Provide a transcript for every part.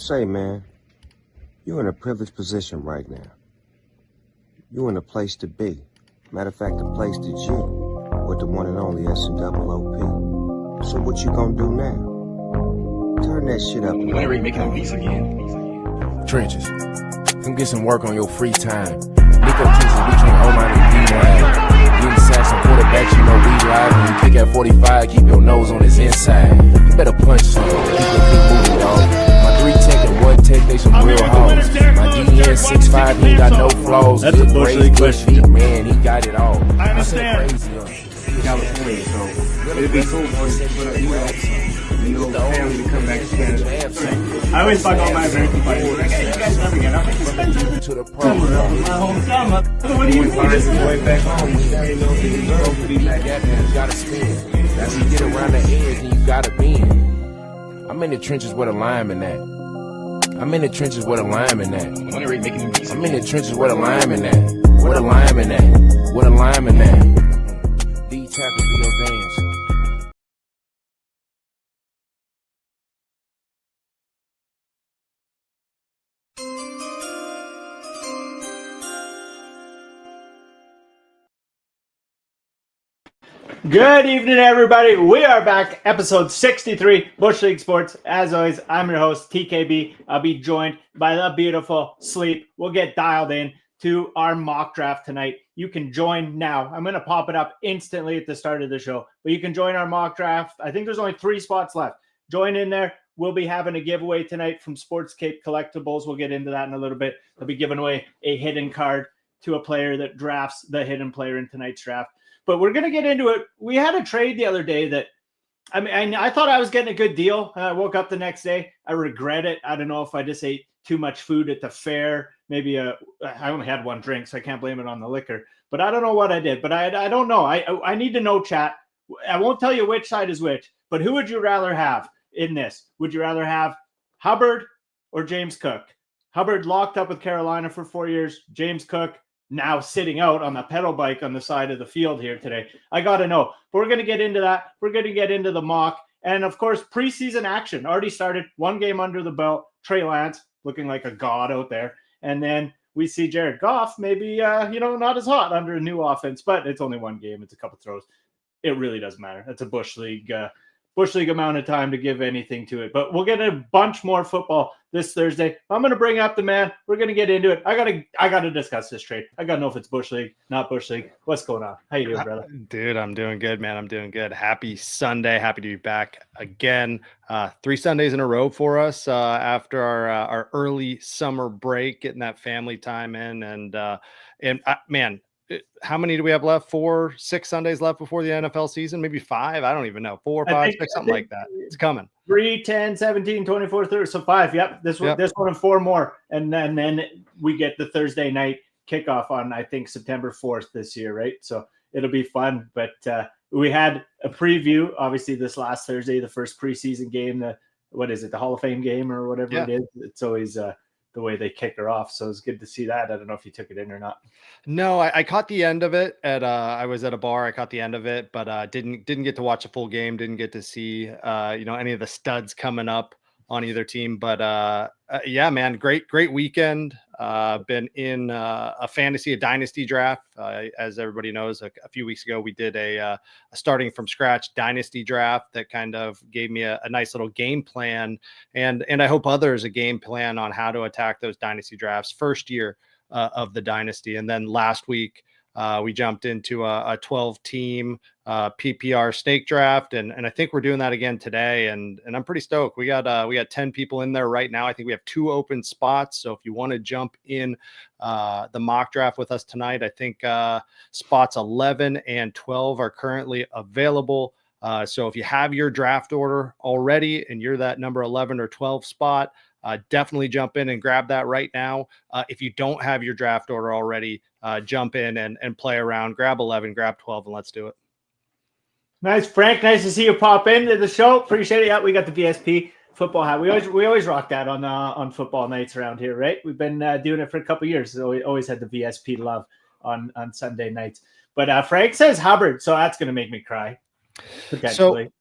say, man, you're in a privileged position right now. You're in a place to be. Matter of fact, the place to G with the one and only SNOOP. So what you gonna do now? Turn that shit up. When are we making them beats again? Trenches. Come get some work on your free time. Nico Texas, we train O-line and D-line. Getting sacks and quarterbacks, you know we live. When you kick at 45, keep your nose on his inside. You better punch some, keep your feet moving, dog. My 3 tech and 1 tech, they some real hoes. My DN 6'5", he got no flaws. That's a Bush League question. Man, he got it all. I understand. California, so it'd be cool for you know, family to come back to Canada. I always fuck all my American buddies. Hey, you guys never get up. You spend To the pro. summer up in my hometown. What do you do? Just Way back home, you know, you go be back at You gotta spin. That's you get around the edge and you gotta bend. I'm in the trenches where the lineman at. I'm in the trenches where the lineman at. When are we making them beats I'm in the trenches where the lineman at. Where the lineman at. Where the lineman at. These tackles be your dance. Good evening, everybody. We are back, episode 63, Bush League Sports. As always, I'm your host, TKB. I'll be joined by the beautiful Sleep. We'll get dialed in to our mock draft tonight. You can join now. I'm going to pop it up instantly at the start of the show, but you can join our mock draft. I think there's only 3 spots left. Join in there. We'll be having a giveaway tonight from Sports Cape Collectibles. We'll get into that in a little bit. They'll be giving away a hidden card to a player that drafts the hidden player in tonight's draft. But we're going to get into it. We had a trade the other day that, I thought I was getting a good deal. I woke up the next day. I regret it. I don't know if I just ate too much food at the fair. Maybe I only had 1 drink, so I can't blame it on the liquor. But I don't know what I did. But I don't know. I need to know, chat. I won't tell you which side is which. But who would you rather have in this? Would you rather have Hubbard or James Cook? Hubbard locked up with Carolina for 4 years. James Cook now sitting out on the pedal bike on the side of the field here today. I got to know. But we're going to get into that. We're going to get into the mock. And, of course, preseason action already started. 1 game under the belt. Trey Lance looking like a god out there. And then we see Jared Goff maybe, not as hot under a new offense. But it's only 1 game. It's a couple throws. It really doesn't matter. That's a Bush League amount of time to give anything to it. But we'll get a bunch more football this Thursday. I'm going to bring up the man. We're going to get into it. I got to discuss this trade. I got to know if it's Bush League, not Bush League. What's going on? How you doing, brother? Dude, I'm doing good, man. I'm doing good. Happy Sunday. Happy to be back again. 3 Sundays in a row for us after our early summer break, getting that family time in. And man, how many do we have left? 4, 6 Sundays left before the NFL season? Maybe 5. I don't even know. 4, 5, 6, something like that. It's coming. 3, 10, 17, 24, 30. So 5. Yep. This one and 4 more. And then we get the Thursday night kickoff on, I think, September 4th this year, right? So it'll be fun. But we had a preview, obviously, this last Thursday, the first preseason game. The Hall of Fame game or whatever it is. It's always the way they kick her off. So it's good to see that. I don't know if you took it in or not. No, I caught the end of it I was at a bar. I caught the end of it, but didn't get to watch a full game. Didn't get to see any of the studs coming up on either team. But yeah, man, great weekend. Been in a dynasty draft. As everybody knows, a few weeks ago we did a starting from scratch dynasty draft that kind of gave me a nice little game plan, and I hope others a game plan on how to attack those dynasty drafts first year of the dynasty. And then last week we jumped into a 12-team PPR snake draft, and I think we're doing that again today. And I'm pretty stoked. We got 10 people in there right now. I think we have 2 open spots. So if you want to jump in the mock draft with us tonight, I think spots 11 and 12 are currently available. So if you have your draft order already and you're that number 11 or 12 spot, definitely jump in and grab that right now. If you don't have your draft order already, jump in and play around, grab 11, grab 12, and let's do it. Nice, Frank. Nice to see you pop into the show. Appreciate it. Yeah, we got the VSP football hat. We always rock that on football nights around here, right? We've been doing it for a couple of years. So we always had the VSP love on Sunday nights. But Frank says Hubbard, so that's going to make me cry potentially.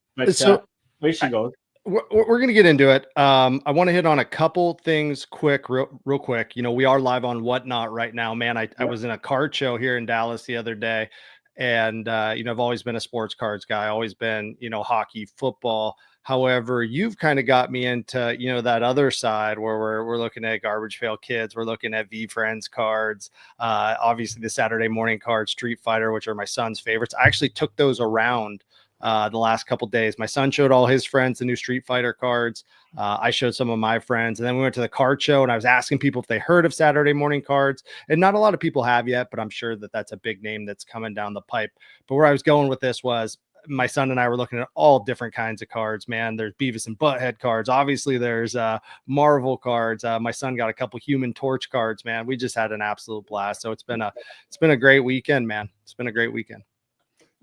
We should go. we're going to get into it. I want to hit on a couple things real quick. We are live on Whatnot right now, man. I was in a card show here in Dallas the other day, and I've always been a sports cards guy, always been, hockey, football. However, you've kind of got me into, that other side where we're looking at Garbage Pail Kids. We're looking at V-Friends cards, obviously the Saturday morning cards, Street Fighter, which are my son's favorites. I actually took those around the last couple days. My son showed all his friends the new Street Fighter cards. I showed some of my friends, and then we went to the card show, and I was asking people if they heard of Saturday morning cards, and not a lot of people have yet, but I'm sure that that's a big name that's coming down the pipe. But where I was going with this was my son and I were looking at all different kinds of cards, man. There's Beavis and Butthead cards. Obviously there's Marvel cards. My son got a couple Human Torch cards, man. We just had an absolute blast. So it's been a great weekend, man. It's been a great weekend.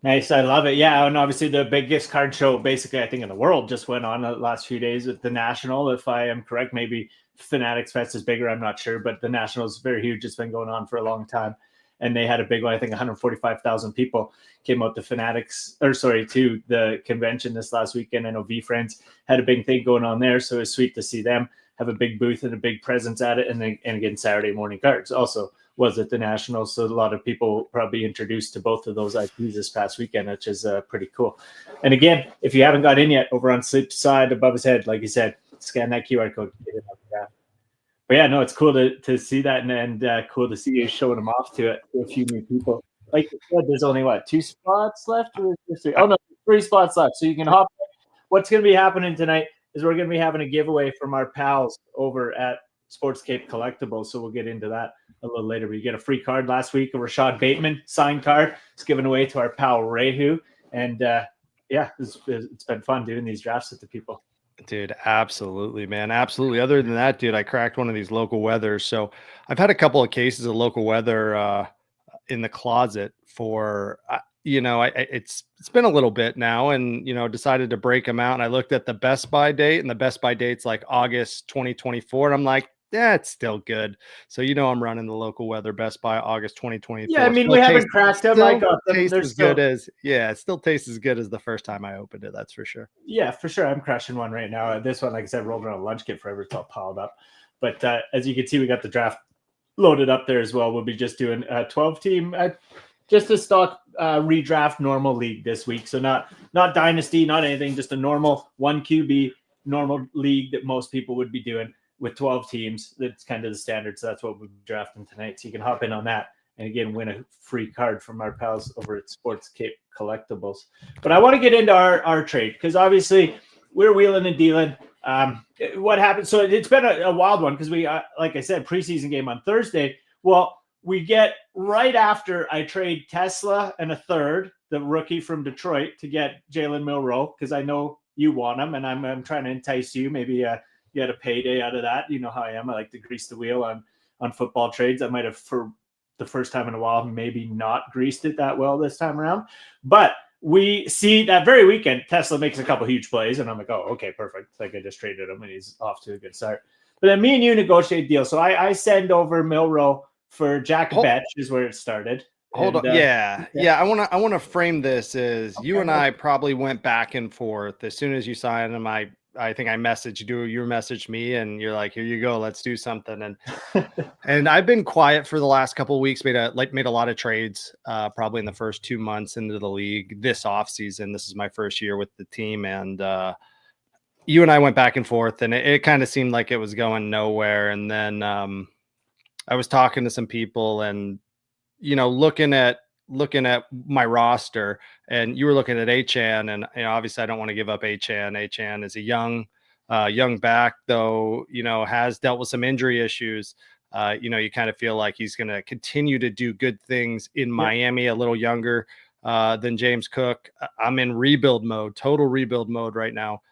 Nice. I love it. Yeah. And obviously the biggest card show, basically, I think in the world just went on the last few days with the National. If I am correct, maybe Fanatics Fest is bigger. I'm not sure, but the National is very huge. It's been going on for a long time. And they had a big one. I think 145,000 people came out to to the convention this last weekend. I know V-Friends had a big thing going on there. So it's sweet to see them have a big booth and a big presence at it. And then, and again, Saturday morning cards also was at the National. So a lot of people probably introduced to both of those IPs this past weekend, which is pretty cool. And again, if you haven't got in yet, over on Sleep's side above his head, like you said, scan that QR code. But yeah, no, it's cool to see that, and cool to see you showing them off to a few new people. Like you said, there's only 2 spots left, or 3? Oh no, 3 spots left. So you can hop in. What's going to be happening tonight is we're going to be having a giveaway from our pals over at Sports Cape Collectibles. So we'll get into that a little later. But you get a free card last week, a Rashad Bateman signed card. It's given away to our pal Rehu, and it's been fun doing these drafts with the people. Dude, absolutely, man. Absolutely. Other than that, dude, I cracked one of these local weathers. So I've had a couple of cases of local weather in the closet for, it's been a little bit now, and, decided to break them out. And I looked at the Best Buy date, and the Best Buy date's like August 2024. And I'm like, yeah, it's still good. So, I'm running the local weather Best Buy August 2024. Yeah, I mean, we haven't cracked them. I got them. It still tastes as good as the first time I opened it. That's for sure. Yeah, for sure. I'm crushing one right now. This one, like I said, rolled around a lunch kit forever. It's all piled up. But as you can see, we got the draft loaded up there as well. We'll be just doing a 12-team, just a stock redraft normal league this week. So not dynasty, not anything, just a normal 1 QB normal league that most people would be doing. With 12 teams, that's kind of the standard. So that's what we're drafting tonight. So you can hop in on that and again win a free card from our pals over at Sports Cape Collectibles. But I want to get into our trade because obviously we're wheeling and dealing. What happened? So it's been a wild one because we, like I said, preseason game on Thursday. Well, we get right after I trade Tesla and a third, the rookie from Detroit, to get Jalen Milroe because I know you want him and I'm trying to entice you. Maybe you had a payday out of that. You know how I am. I like to grease the wheel on football trades. I might have, for the first time in a while, maybe not greased it that well this time around. But we see that very weekend, Tesla makes a couple huge plays, and I'm like, oh, okay, perfect. Like I just traded him, and he's off to a good start. But then me and you negotiate a deal. So I send over Milroe for Jack Betch is where it started. Hold on. Yeah. I want to frame this as you and I probably went back and forth. As soon as you signed him, I think I messaged you, you messaged me, and you're like, here you go, let's do something. And and I've been quiet for the last couple of weeks, made a lot of trades, probably in the first 2 months into the league this offseason. This is my first year with the team. And you and I went back and forth, and it kind of seemed like it was going nowhere. And then I was talking to some people and, looking at my roster, and you were looking at Achan, and obviously I don't want to give up Achan. Achan is a young back, though, has dealt with some injury issues. You kind of feel like he's going to continue to do good things in Miami, a little younger than James Cook. I'm in total rebuild mode right now.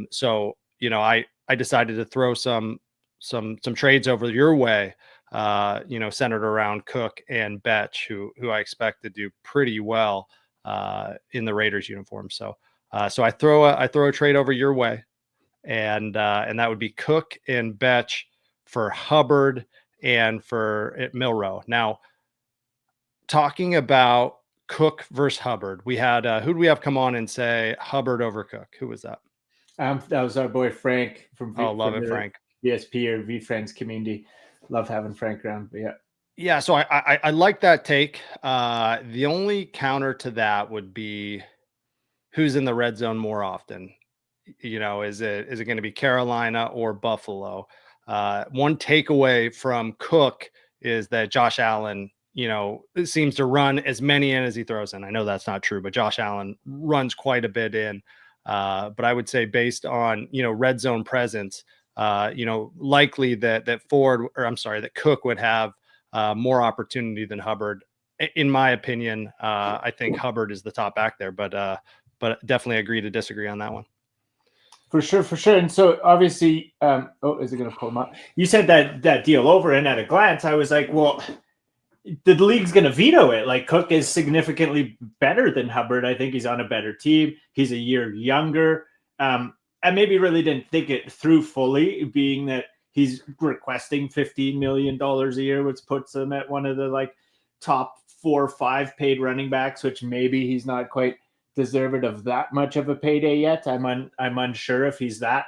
So, I decided to throw some trades over your way. Centered around Cook and Betch, who I expect to do pretty well in the Raiders uniform. So I throw a trade over your way, and that would be Cook and Betch for Hubbard and for Milroe. Now, talking about Cook versus Hubbard, we had who do we have come on and say Hubbard over Cook? Who was that? That was our boy Frank from Love from it, the Frank. VSP or V Friends community. Love having Frank around. But yeah. Yeah, so I like that take. The only counter to that would be who's in the red zone more often. Is it going to be Carolina or Buffalo? One takeaway from Cook is that Josh Allen, seems to run as many in as he throws in. I know that's not true, but Josh Allen runs quite a bit in. But I would say based on, red zone presence, likely that Cook would have more opportunity than Hubbard. In my opinion, I think Hubbard is the top back there, but definitely agree to disagree on that one. For sure. And so obviously, is it going to pull him up? You said that deal over, and at a glance, I was like, well, the league's going to veto it. Like, Cook is significantly better than Hubbard. I think he's on a better team. He's a year younger. I maybe really didn't think it through fully, being that he's requesting $15 million a year, which puts him at one of the like top 4 or 5 paid running backs, which maybe he's not quite deserved of that much of a payday yet. I'm unsure if he's that,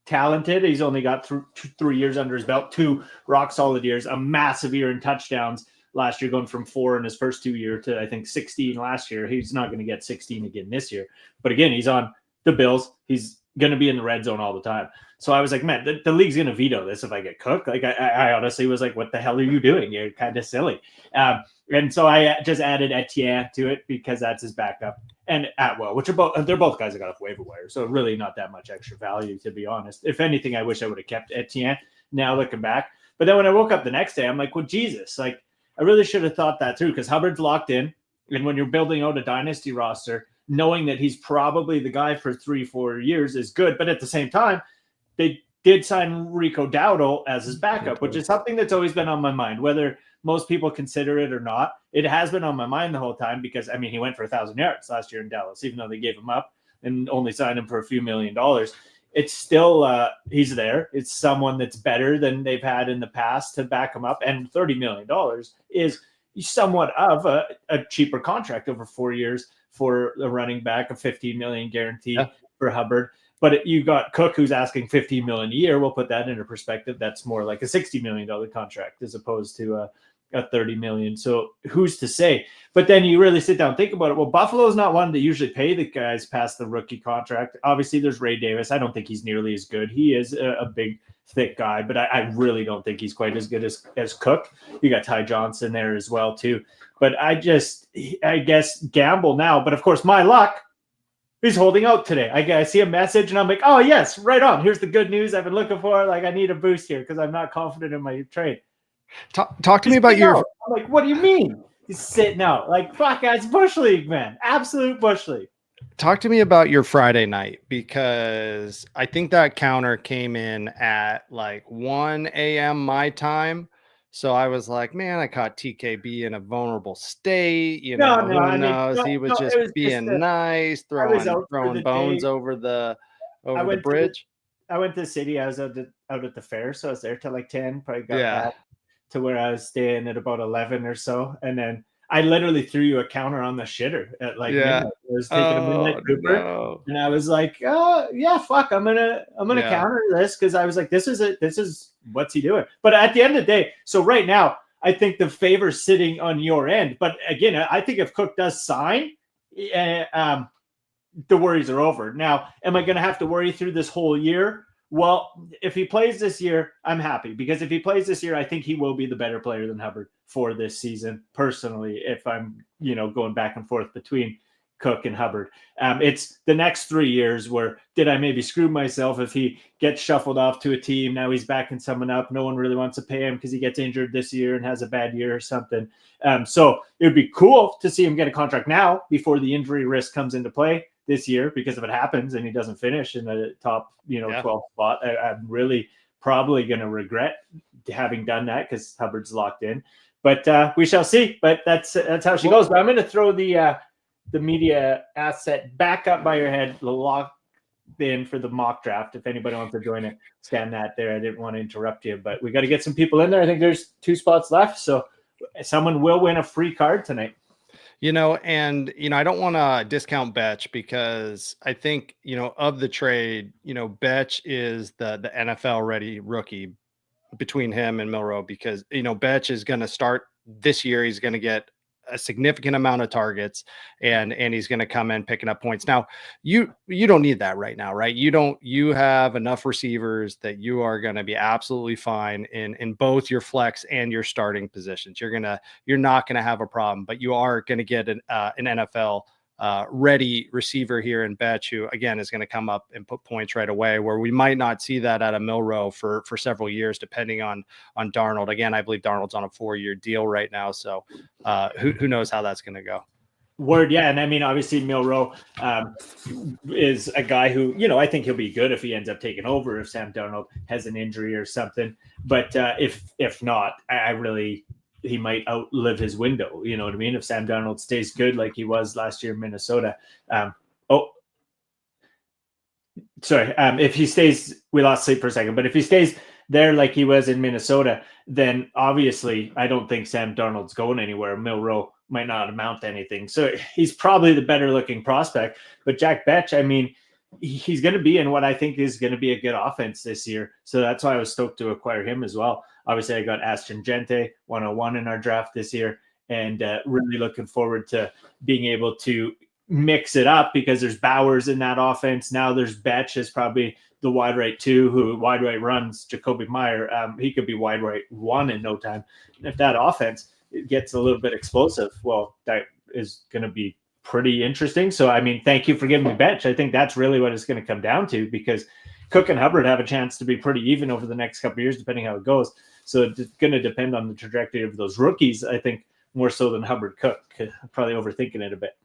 talented. He's only got 3 years under his belt, 2 rock solid years, a massive year in touchdowns last year, going from 4 in his first 2 years to I think 16 last year. He's not going to get 16 again this year, but again, he's on the Bills. He's going to be in the red zone all the time. So I was like, man, the league's going to veto this if I get Cook. Like, I honestly was like, what the hell are you doing? You're kind of silly. And so I just added Etienne to it because that's his backup, and Atwell, which they're both guys that got off waiver wire. So really not that much extra value, to be honest. If anything, I wish I would have kept Etienne now looking back. But then when I woke up the next day, I'm like, well, Jesus, like I really should have thought that through, because Hubbard's locked in. And when you're building out a dynasty roster, knowing that he's probably the guy for 3-4 years is good. But at the same time, they did sign Rico Dowdle as his backup, which is something that's always been on my mind, whether most people consider it or not. It has been on my mind the whole time because, I mean, he went for 1,000 yards last year in Dallas, even though they gave him up and only signed him for a few $1 million. It's still, he's there. It's someone that's better than they've had in the past to back him up. And $30 million is somewhat of a cheaper contract over 4 years for a running back, a $15 million guarantee for Hubbard. But you got Cook, who's asking $15 million a year. We'll put that into perspective. That's more like a $60 million contract as opposed to a $30 million. So who's to say? But then you really sit down and think about it. Well, Buffalo's not one that usually pay the guys past the rookie contract. Obviously, there's Ray Davis. I don't think he's nearly as good. He is a big, thick guy, but I really don't think he's quite as good as Cook. You got Ty Johnson there as well too. But I guess gamble now. But of course, my luck, he's holding out today. I see a message and I'm like, oh yes, right on. Here's the good news I've been looking for. Like, I need a boost here because I'm not confident in my trade. Talk to me about your. I'm like, what do you mean? He's sitting out. Like, fuck, that's Bush League, man. Absolute Bush League. Talk to me about your Friday night, because I think that counter came in at like 1 a.m. my time. So I was like, man, I caught TKB in a vulnerable state. Who knows? He was just being nice, throwing bones over the bridge. I went to the city. I was out at the fair, so I was there till like 10. Probably got back to where I was staying at about 11 or so, and then I literally threw you a counter on the shitter at like midnight. I was taking a midnight Cooper, and I was like, "Oh yeah, fuck, I'm gonna counter this," because I was like, "This is what's he doing?" But at the end of the day, so right now, I think the favor's sitting on your end. But again, I think if Cook does sign, the worries are over. Now, am I going to have to worry through this whole year? Well, if he plays this year, I'm happy, because if he plays this year, I think he will be the better player than Hubbard for this season, personally, if I'm, going back and forth between Cook and Hubbard. It's the next 3 years where did I maybe screw myself if he gets shuffled off to a team, now he's backing someone up, no one really wants to pay him because he gets injured this year and has a bad year or something. So it would be cool to see him get a contract now before the injury risk comes into play this year, because if it happens and he doesn't finish in the top 12 spot, I'm really probably going to regret having done that because Hubbard's locked in. But we shall see. But that's how she goes. But I'm going to throw the media asset back up by your head, locked in for the mock draft. If anybody wants to join it, stand that there. I didn't want to interrupt you, but we got to get some people in there. I think there's 2 spots left, so someone will win a free card tonight. And I don't want to discount Betch because I think, of the trade, Betch is the NFL ready rookie between him and Milroe because, Betch is going to start this year. He's going to get a significant amount of targets and he's going to come in picking up points. Now you don't need that right now, right? You have enough receivers that you are going to be absolutely fine in both your flex and your starting positions. You're not going to have a problem, but you are going to get an NFL ready receiver here in Betch, who again is going to come up and put points right away, where we might not see that out of Milroe for several years, depending on Darnold. Again, I believe Darnold's on a 4-year deal right now, so who knows how that's going to go. Word, yeah, and I mean, obviously Milroe is a guy who, I think he'll be good if he ends up taking over if Sam Darnold has an injury or something. But if not, he might outlive his window. You know what I mean? If Sam Darnold stays good like he was last year in Minnesota. If he stays, we lost sleep for a second, but if he stays there like he was in Minnesota, then obviously I don't think Sam Darnold's going anywhere. Milroe might not amount to anything. So he's probably the better looking prospect. But Jack Betch, I mean, he's going to be in what I think is going to be a good offense this year. So that's why I was stoked to acquire him as well. Obviously, I got Ashton Gente 101 in our draft this year, and really looking forward to being able to mix it up because there's Bowers in that offense. Now there's Betch is probably the wide right 2 who wide right runs Jacoby Meyer. He could be wide right 1 in no time. And if that offense gets a little bit explosive, well, that is going to be pretty interesting. So, I mean, thank you for giving me Betch. I think that's really what it's going to come down to because Cook and Hubbard have a chance to be pretty even over the next couple of years, depending how it goes. So it's going to depend on the trajectory of those rookies, I think, more so than Hubbard Cook. Probably overthinking it a bit.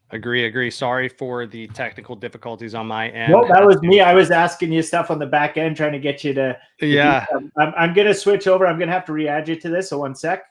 Agree. Sorry for the technical difficulties on my end. No, that was me. I was asking you stuff on the back end, trying to get you to yeah. I'm going to switch over. I'm going to have to re-add you to this. So 1 sec.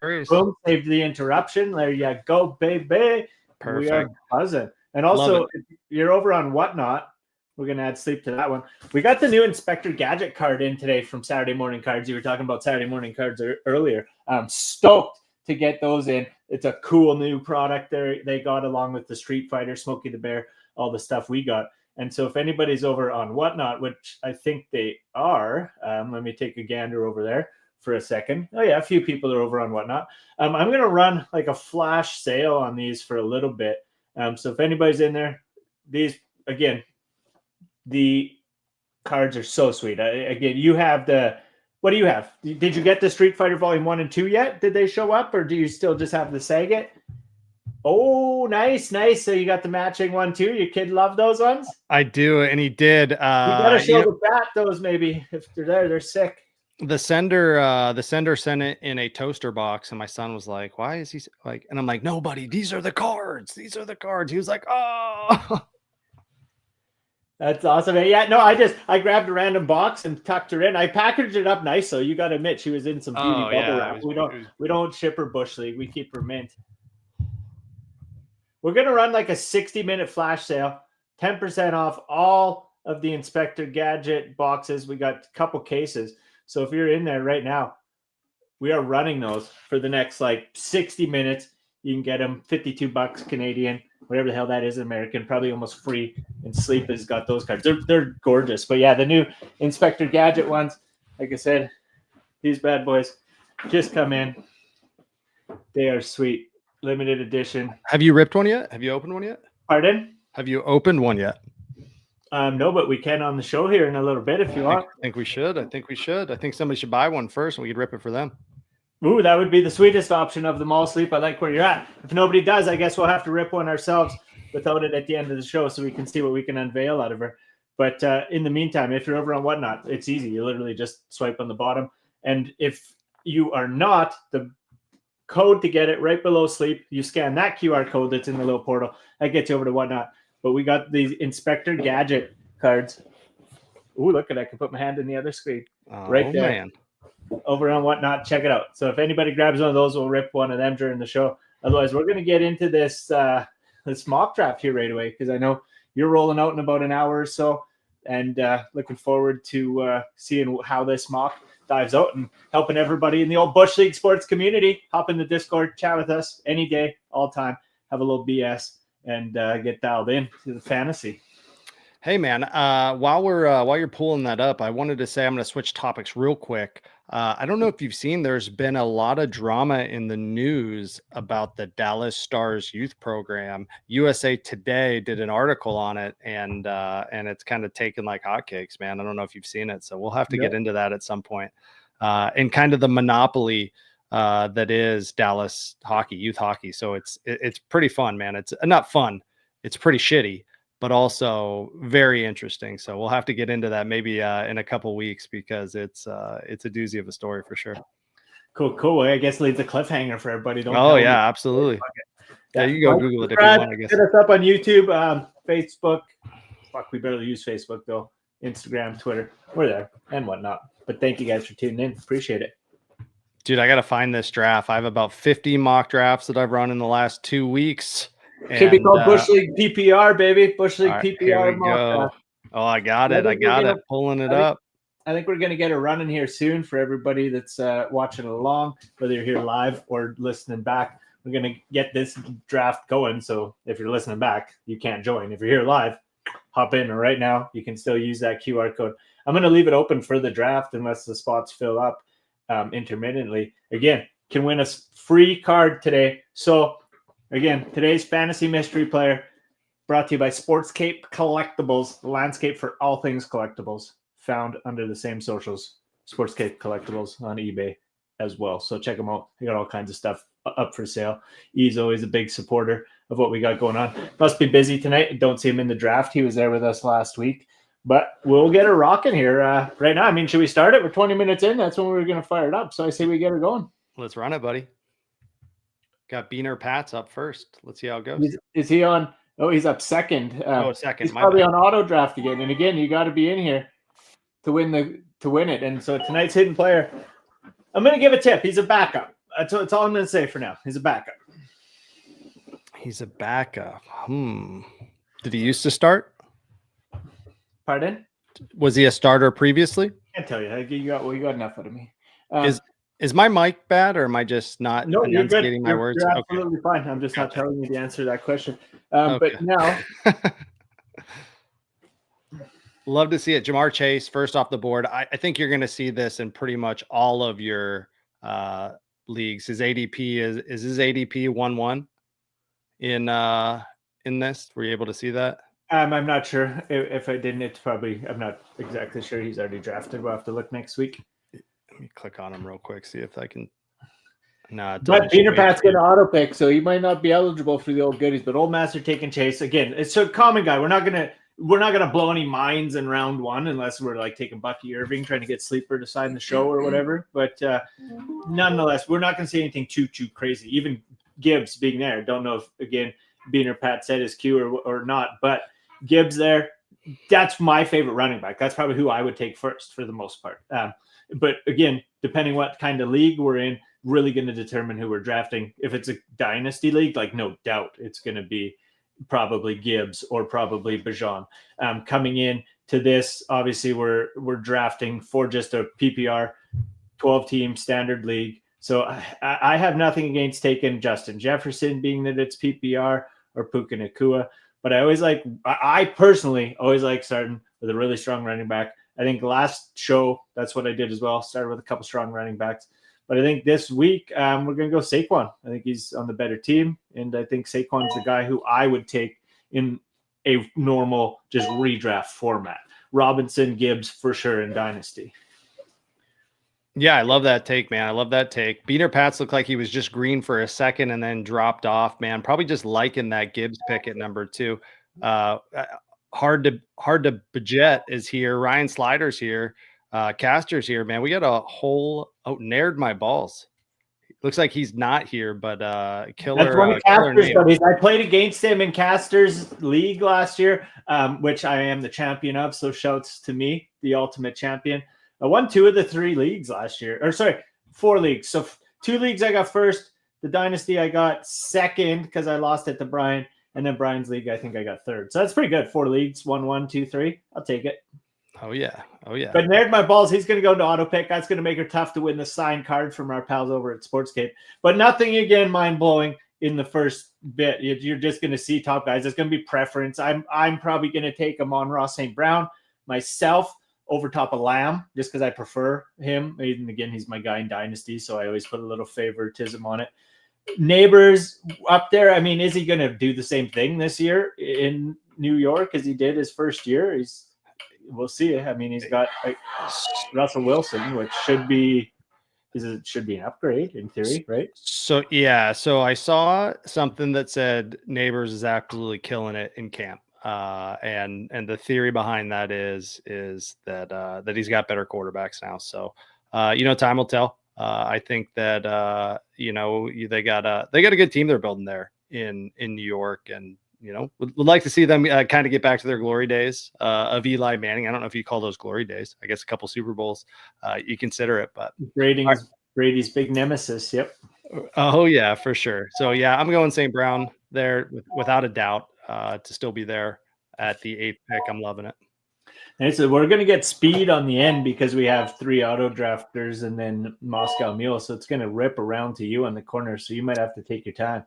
Boom, saved the interruption. There you go, baby. Perfect. We are buzzing. And also, if you're over on Whatnot, we're going to add sleep to that one. We got the new Inspector Gadget card in today from Saturday Morning Cards. You were talking about Saturday Morning Cards earlier. I'm stoked to get those in. It's a cool new product there they got along with the Street Fighter, Smokey the Bear, all the stuff we got. And so if anybody's over on Whatnot, which I think they are, let me take a gander over there for a second. Oh yeah, a few people are over on Whatnot. I'm going to run like a flash sale on these for a little bit. So if anybody's in there, these, again, the cards are so sweet. Again, you have what do you have? Did you get the Street Fighter Volume 1 and 2 yet? Did they show up or do you still just have the Sagat? Oh, nice. So you got the matching one too. Your kid loved those ones? I do, and he did. You gotta show the bat those maybe. If they're there, they're sick. The sender sent it in a toaster box, and my son was like, "Why is he like?" And I'm like, "No, buddy, these are the cards. He was like, "Oh." That's awesome. Yeah, no, I grabbed a random box and tucked her in. I packaged it up nice, so you got to admit she was in some beauty bubble wrap. We don't ship her Bush League. We keep her mint. We're gonna run like a 60-minute flash sale, 10% off all of the Inspector Gadget boxes. We got a couple cases, so if you're in there right now, we are running those for the next like 60 minutes. You can get them $52 Canadian, whatever the hell that is in American, probably almost free. And Sleep has got those cards. They're gorgeous. But yeah, the new Inspector Gadget ones, like I said, these bad boys just come in. They are sweet. Limited edition. Have you ripped one yet? Have you opened one yet? Pardon? Have you opened one yet? No, but we can on the show here in a little bit if you want. I think we should. I think somebody should buy one first and we could rip it for them. Ooh, that would be the sweetest option of them all, Sleep. I like where you're at. If nobody does, I guess we'll have to rip one ourselves without it at the end of the show so we can see what we can unveil out of her. But in the meantime, if you're over on Whatnot, it's easy. You literally just swipe on the bottom. And if you are not, the code to get it right below Sleep, you scan that QR code that's in the little portal. That gets you over to Whatnot. But we got these Inspector Gadget cards. Ooh, look at that. I can put my hand in the other screen. Right there. Man. Over on Whatnot, check it out. So if anybody grabs one of those, we'll rip one of them during the show. Otherwise, we're going to get into this mock draft here right away because I know you're rolling out in about an hour or so, and looking forward to seeing how this mock dives out and helping everybody in the old Bush League sports community. Hop in the Discord, chat with us any day, all time, have a little BS, and get dialed in to the fantasy. Hey man, while you're pulling that up, I wanted to say I'm going to switch topics real quick. I don't know if you've seen, there's been a lot of drama in the news about the Dallas Stars youth program. USA Today did an article on it, and it's kind of taken like hotcakes, man. I don't know if you've seen it, so we'll have to get into that at some point. And kind of the monopoly that is Dallas hockey, youth hockey. So it's pretty fun, man. It's not fun. It's pretty shitty, but also very interesting. So we'll have to get into that maybe in a couple weeks, because it's a doozy of a story for sure. Cool. I guess leaves a cliffhanger for everybody. Absolutely. Yeah, you can go Google it if you want, I guess. Hit us up on YouTube, Facebook. Fuck, we barely use Facebook though. Instagram, Twitter, we're there and whatnot. But thank you guys for tuning in. Appreciate it. Dude, I got to find this draft. I have about 50 mock drafts that I've run in the last 2 weeks. Should be called Bush League PPR, baby. Bush League PPR. Here we go. Oh, I got it. Pulling it up. I think we're going to get it running here soon for everybody that's watching along, whether you're here live or listening back. We're going to get this draft going. So if you're listening back, you can't join. If you're here live, hop in. Or right now, you can still use that QR code. I'm going to leave it open for the draft unless the spots fill up intermittently. Again, can win a free card today. So again, today's fantasy mystery player brought to you by Sports Cape Collectibles, the landscape for all things collectibles, found under the same socials, Sports Cape Collectibles on eBay as well. So check them out. They got all kinds of stuff up for sale. He's always a big supporter of what we got going on. Must be busy tonight. Don't see him in the draft. He was there with us last week. But we'll get it rocking here right now. I mean, should we start it? We're 20 minutes in. That's when we were going to fire it up. So I say we get it going. Let's run it, buddy. Got Beaner Pats up first. Let's see how it goes. Is he on? Oh, he's up second. Second. He's probably on auto draft again. And again, you got to be in here to win it. And so tonight's hidden player, I'm going to give a tip. He's a backup. That's all I'm going to say for now. He's a backup. He's a backup. Did he used to start? Pardon? Was he a starter previously? I can't tell you. You got enough out of me. Is my mic bad, or am I just not You're enunciating good. my words? You're absolutely fine. I'm just not telling you the answer to that question. But now, love to see it. Jamar Chase, first off the board. I think you're going to see this in pretty much all of your leagues. His ADP is his ADP 1-1 in this. Were you able to see that? I'm not sure. If I didn't, it's probably, I'm not exactly sure. He's already drafted. We'll have to look next week. Let me click on him real quick, see if I can. No, but Peter Pat's going to auto pick, so he might not be eligible for the old goodies. But Old Master taking Chase again. It's a common guy. We're not gonna blow any minds in round one unless we're like taking Bucky Irving, trying to get Sleeper to sign the show or whatever. But nonetheless, we're not going to see anything too crazy. Even Gibbs being there, don't know if again Beaner Pat said his cue or not, but Gibbs there. That's my favorite running back. That's probably who I would take first for the most part. But again, depending what kind of league we're in, really going to determine who we're drafting. If it's a dynasty league, like no doubt, it's going to be probably Gibbs or probably Bajan. Coming in to this, obviously we're drafting for just a PPR 12-team standard league. So I have nothing against taking Justin Jefferson, being that it's PPR, or Puka Nacua. But I personally always like starting with a really strong running back. I think last show, that's what I did as well. Started with a couple strong running backs. But I think this week, we're going to go Saquon. I think he's on the better team. And I think Saquon's the guy who I would take in a normal, just redraft format. Robinson, Gibbs, for sure in Dynasty. Yeah, I love that take, man. I love that take. Beaner Pats looked like he was just green for a second and then dropped off, man. Probably just liking that Gibbs pick at number 2. Hard to budget is here. Ryan Slider's here. Caster's here, man. We got a whole nared my balls. Looks like he's not here, but killer. That's one of Caster's buddies. I played against him in Caster's league last year, which I am the champion of. So shouts to me, the ultimate champion. I won 2 of the 3 leagues last year, or sorry, 4 leagues. So 2 leagues I got first. The Dynasty I got second because I lost it to Brian. And then Brian's league, I think I got third. So that's pretty good. 4 leagues, 1-1, 2-3. I'll take it. Oh, yeah. But nared my balls. He's going to go to auto pick. That's going to make her tough to win the signed card from our pals over at Sports Cape. But nothing, again, mind-blowing. in the first bit. You're just going to see top guys. It's going to be preference. I'm probably going to take Amon-Ra St. Brown myself over top of Lamb, just because I prefer him. And again, he's my guy in Dynasty, so I always put a little favoritism on it. Neighbors up there. I mean, is he going to do the same thing this year in New York as he did his first year? We'll see. I mean, he's got Russell Wilson, which should be an upgrade in theory, right? So yeah, so I saw something that said Neighbors is absolutely killing it in camp. And the theory behind that is that he's got better quarterbacks now. So time will tell. I think that they got a good team they're building there in New York, and would like to see them kind of get back to their glory days of Eli Manning. I don't know if you call those glory days. I guess a couple Super Bowls, you consider it, but Brady's big nemesis. Yep. Oh yeah, for sure. So yeah, I'm going St. Brown there without a doubt to still be there at the 8th pick. I'm loving it. And so we're going to get speed on the end because we have 3 auto drafters and then Moscow Mule. So it's going to rip around to you on the corner. So you might have to take your time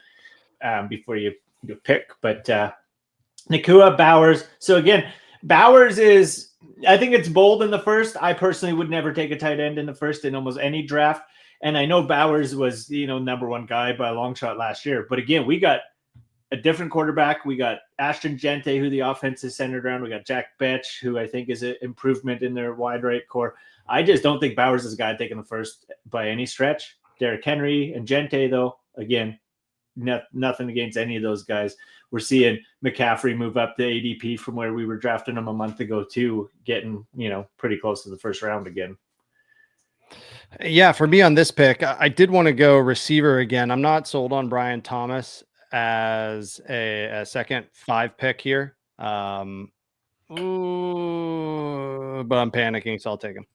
before you pick. But Nakua, Bowers. So again, Bowers is, I think it's bold in the first. I personally would never take a tight end in the first in almost any draft. And I know Bowers was, number one guy by a long shot last year. But again, we got a different quarterback. We got Ashton Gente, who the offense is centered around. We got Jack Betch, who I think is an improvement in their wide right core. I just don't think Bowers is a guy taking the first by any stretch. Derrick Henry and Gente, though, again, nothing against any of those guys. We're seeing McCaffrey move up the ADP from where we were drafting him a month ago too, getting, pretty close to the first round again. Yeah, for me on this pick, I did want to go receiver again. I'm not sold on Brian Thomas as a second 5 pick here. But I'm panicking, so I'll take him.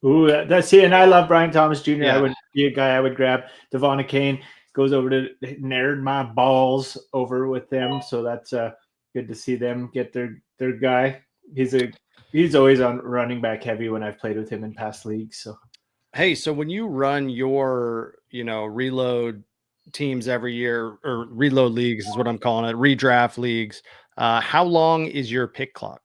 Ooh, that's it. And I love Brian Thomas Jr. Yeah. I would be a guy I would grab. Devon Kane goes over to nerd my balls over with them. So that's good to see them get their guy. He's always on running back heavy when I've played with him in past leagues. So hey, so when you run your reload teams every year, or reload leagues is what I'm calling it, redraft leagues, how long is your pick clock?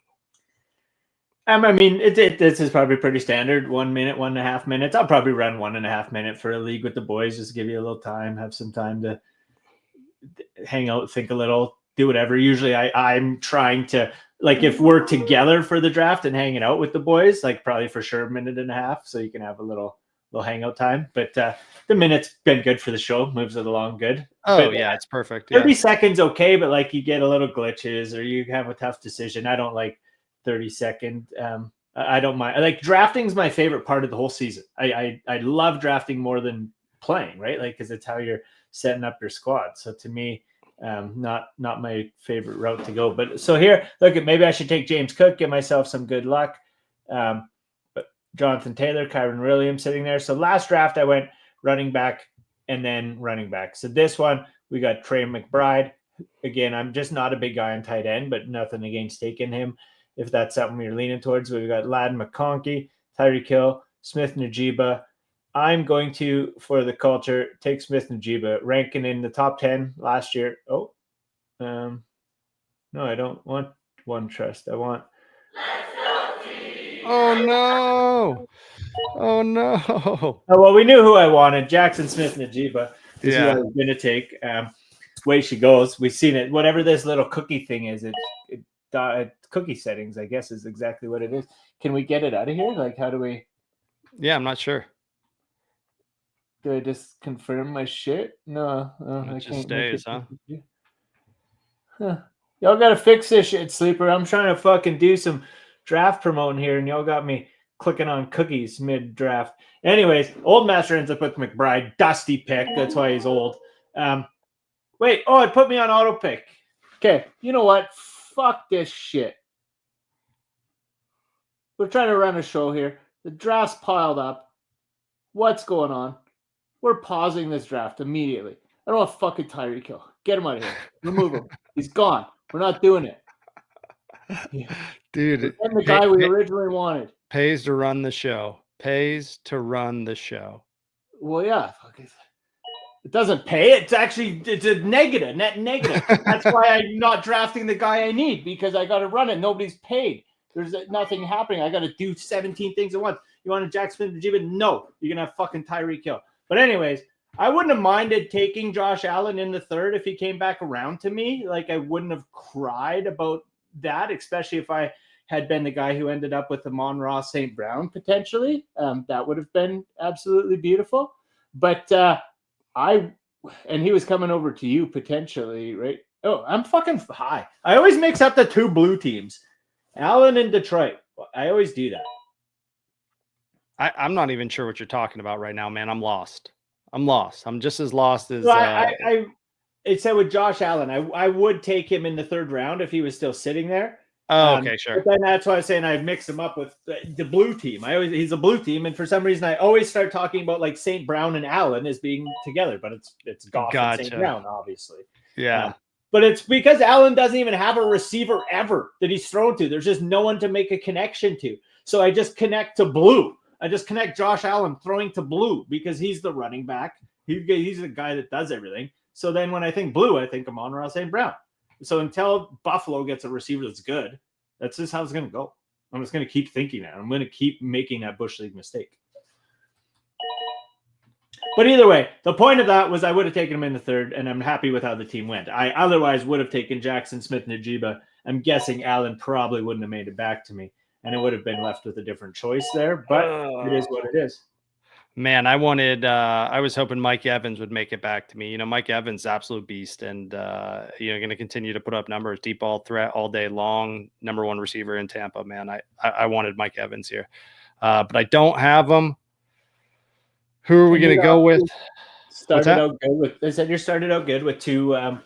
I mean, this is probably pretty standard. 1 minute, 1.5 minutes. I'll probably run 1.5 minutes for a league with the boys, just to give you a little time, have some time to hang out, think a little, do whatever. Usually I'm trying to, like, if we're together for the draft and hanging out with the boys, like probably for sure 1.5 minutes, so you can have a little hangout time. But the minute's been good for the show, moves it along good. Oh, yeah, it's perfect. 30 seconds okay, but like you get a little glitches or you have a tough decision. I don't like 30-second. I don't mind. Like, drafting's my favorite part of the whole season. I love drafting more than playing, right? Like, because it's how you're setting up your squad. So to me, not my favorite route to go. But so here, look, maybe I should take James Cook, get myself some good luck. But Jonathan Taylor, Kyron Williams sitting there. So last draft I went running back and then running back. So this one we got Trey McBride. Again, I'm just not a big guy on tight end, but nothing against taking him if that's something you're leaning towards. We've got Ladd McConkey, Tyreek Hill, Smith Najiba. I'm going to, for the culture, take Smith Najiba, ranking in the top 10 last year. No, I don't want one trust. I want. Oh no! Oh no! Oh, well, we knew who I wanted. Jackson Smith Najiba is who I was going to take. Way she goes. We've seen it. Whatever this little cookie thing is, cookie settings, I guess, is exactly what it is. Can we get it out of here? Like, how do we? Yeah, I'm not sure. Do I just confirm my shit? No, it just stays, huh? Y'all got to fix this shit, Sleeper. I'm trying to fucking do some draft promoting here, and y'all got me clicking on cookies mid-draft. Anyways, Old Master ends up with McBride. Dusty pick. That's why he's old. Wait. Oh, it put me on auto pick. Okay. You know what? Fuck this shit. We're trying to run a show here. The draft's piled up. What's going on? We're pausing this draft immediately. I don't want fucking Tyreek Hill. Get him out of here. Remove him. He's gone. We're not doing it. Dude. And the guy we originally wanted. Pays to run the show. Pays to run the show. Well, yeah. It doesn't pay. It's a negative, net negative. That's why I'm not drafting the guy I need, because I got to run it. Nobody's paid. There's nothing happening. I got to do 17 things at once. You want a Jack Smith-Njigba? No. You're going to have fucking Tyreek Hill. But anyways, I wouldn't have minded taking Josh Allen in the third if he came back around to me. Like, I wouldn't have cried about that, especially if I had been the guy who ended up with the Amon-Ra St. Brown potentially. That would have been absolutely beautiful. But and he was coming over to you potentially, right? Oh, I'm fucking high. I always mix up the two blue teams, Allen and Detroit. I always do that. I'm not even sure what you're talking about right now, man. I'm lost. I'm just as lost as. So I said with Josh Allen, I would take him in the third round if he was still sitting there. Oh, okay, sure. But then that's why I was saying I'd mix him up with the blue team. He's a blue team, and for some reason I always start talking about like St. Brown and Allen as being together, but it's Goff and St. Brown, obviously. Yeah. But it's because Allen doesn't even have a receiver ever that he's thrown to. There's just no one to make a connection to. So I just connect to blue. I just connect Josh Allen throwing to blue because he's the running back. He's the guy that does everything. So then when I think blue, I think Amon-Ra St. Brown. So until Buffalo gets a receiver that's good, that's just how it's going to go. I'm just going to keep thinking that. I'm going to keep making that Bush League mistake. But either way, the point of that was I would have taken him in the third, and I'm happy with how the team went. I otherwise would have taken Jackson Smith-Njigba. I'm guessing Allen probably wouldn't have made it back to me, and it would have been left with a different choice there. But it is what it is. Man, I was hoping Mike Evans would make it back to me. You know, Mike Evans, absolute beast, and going to continue to put up numbers, deep ball threat all day long, number one receiver in Tampa. Man, I wanted Mike Evans here, but I don't have him. Who are we going to go with? I said you started out good with two